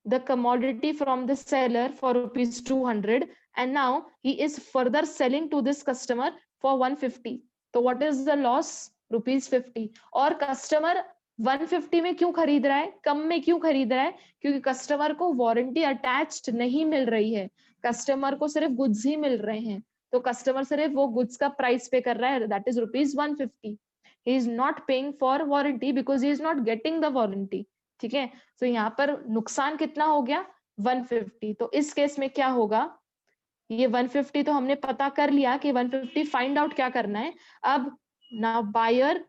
the commodity from the seller for ₹200 and now he is further selling to this customer for 150. तो what is the loss? ₹50। और कस्टमर 150 में क्यों खरीद रहा है? कम में क्यों खरीद रहा है? क्योंकि कस्टमर को वारंटी अटैच्ड नहीं मिल रही है, कस्टमर को सिर्फ गुड्स ही मिल रहे हैं। तो कस्टमर सिर्फ वो गुड्स का प्राइस पे कर रहा है, that is ₹150। he is not paying for warranty because he is not getting the warranty, ठीक है? तो यहाँ पर नुकसान कितना हो गया? 150। तो इस केस में क्या होगा? ये 150 तो हमने पता कर लिया कि 150 फाइंड आउट क्या करना है। अब now buyer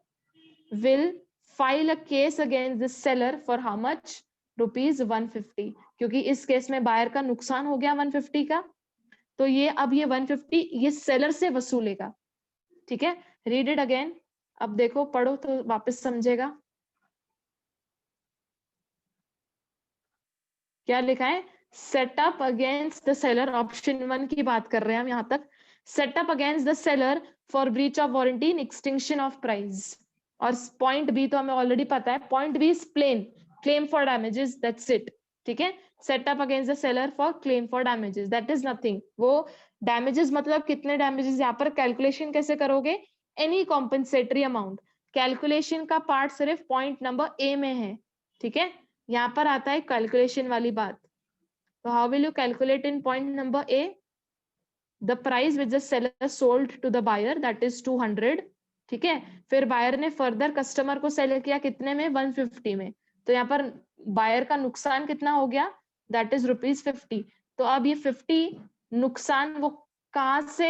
will file a case against this seller for how much, rupees 150, क्योंकि इस केस में बायर का नुकसान हो गया 150 का, तो ये अब ये 150 ये सेलर से वसूलेगा। ठीक है, रीड इट अगेन। अब देखो, पढ़ो तो वापस समझेगा क्या लिखा है। Set up against the seller, option 1 की बात कर रहे हैं हम यहां तक। Set up against the seller for breach of warranty in extinction of price. और पॉइंट बी तो हमें ऑलरेडी पता है, point B is plain, claim for damages, that's it. ठीक है, set up against the seller for claim for damages, that is nothing. वो डैमेजेस मतलब कितने डैमेजेस, यहाँ पर कैलकुलेशन कैसे करोगे, एनी कॉम्पेंसेटरी अमाउंट। कैलकुलेशन का पार्ट सिर्फ पॉइंट नंबर ए में है। ठीक है, यहाँ पर आता है कैलकुलेशन वाली बात। तो how will you calculate in point number A, the price which the seller sold to the buyer that is 200। ठीक है, फिर बायर ने फर्दर कस्टमर को सेल किया कितने में, 150 में। तो यहाँ पर बायर का नुकसान कितना हो गया, दैट इज ₹50। तो अब ये 50 नुकसान वो कहाँ से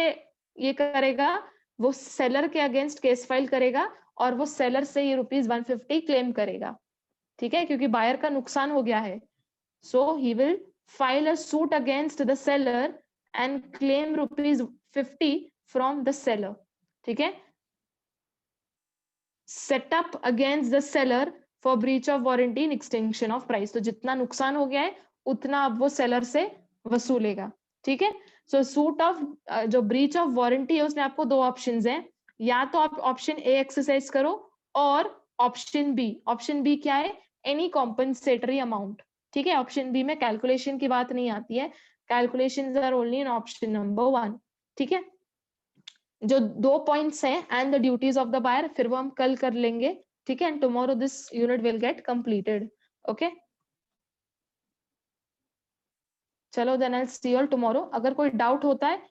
ये करेगा, वो सेलर के अगेंस्ट केस फाइल करेगा और वो सेलर से ये ₹150 क्लेम करेगा। ठीक है, क्योंकि बायर का नुकसान हो गया है। So he will file a suit against the seller and claim ₹50 from the seller. ठीक है, set up against the seller for breach of warranty in extension of price. तो जितना नुकसान हो गया है उतना अब वो सेलर से वसूलेगा। ठीक है, सो सूट ऑफ जो ब्रीच ऑफ वारंटी है उसमें आपको दो ऑप्शंस हैं, या तो आप ऑप्शन ए एक्सरसाइज करो और ऑप्शन बी। ऑप्शन बी क्या है, एनी कॉम्पनसेटरी अमाउंट। ठीक है, ऑप्शन बी में कैलकुलेशन की बात नहीं आती है, calculations are only in option number 1। ठीक है, जो दो पॉइंट्स हैं and the duties of the buyer, फिर वो हम कल कर लेंगे। ठीक है, and tomorrow this unit will get completed. Okay, चलो then I see you all tomorrow. अगर कोई डाउट होता है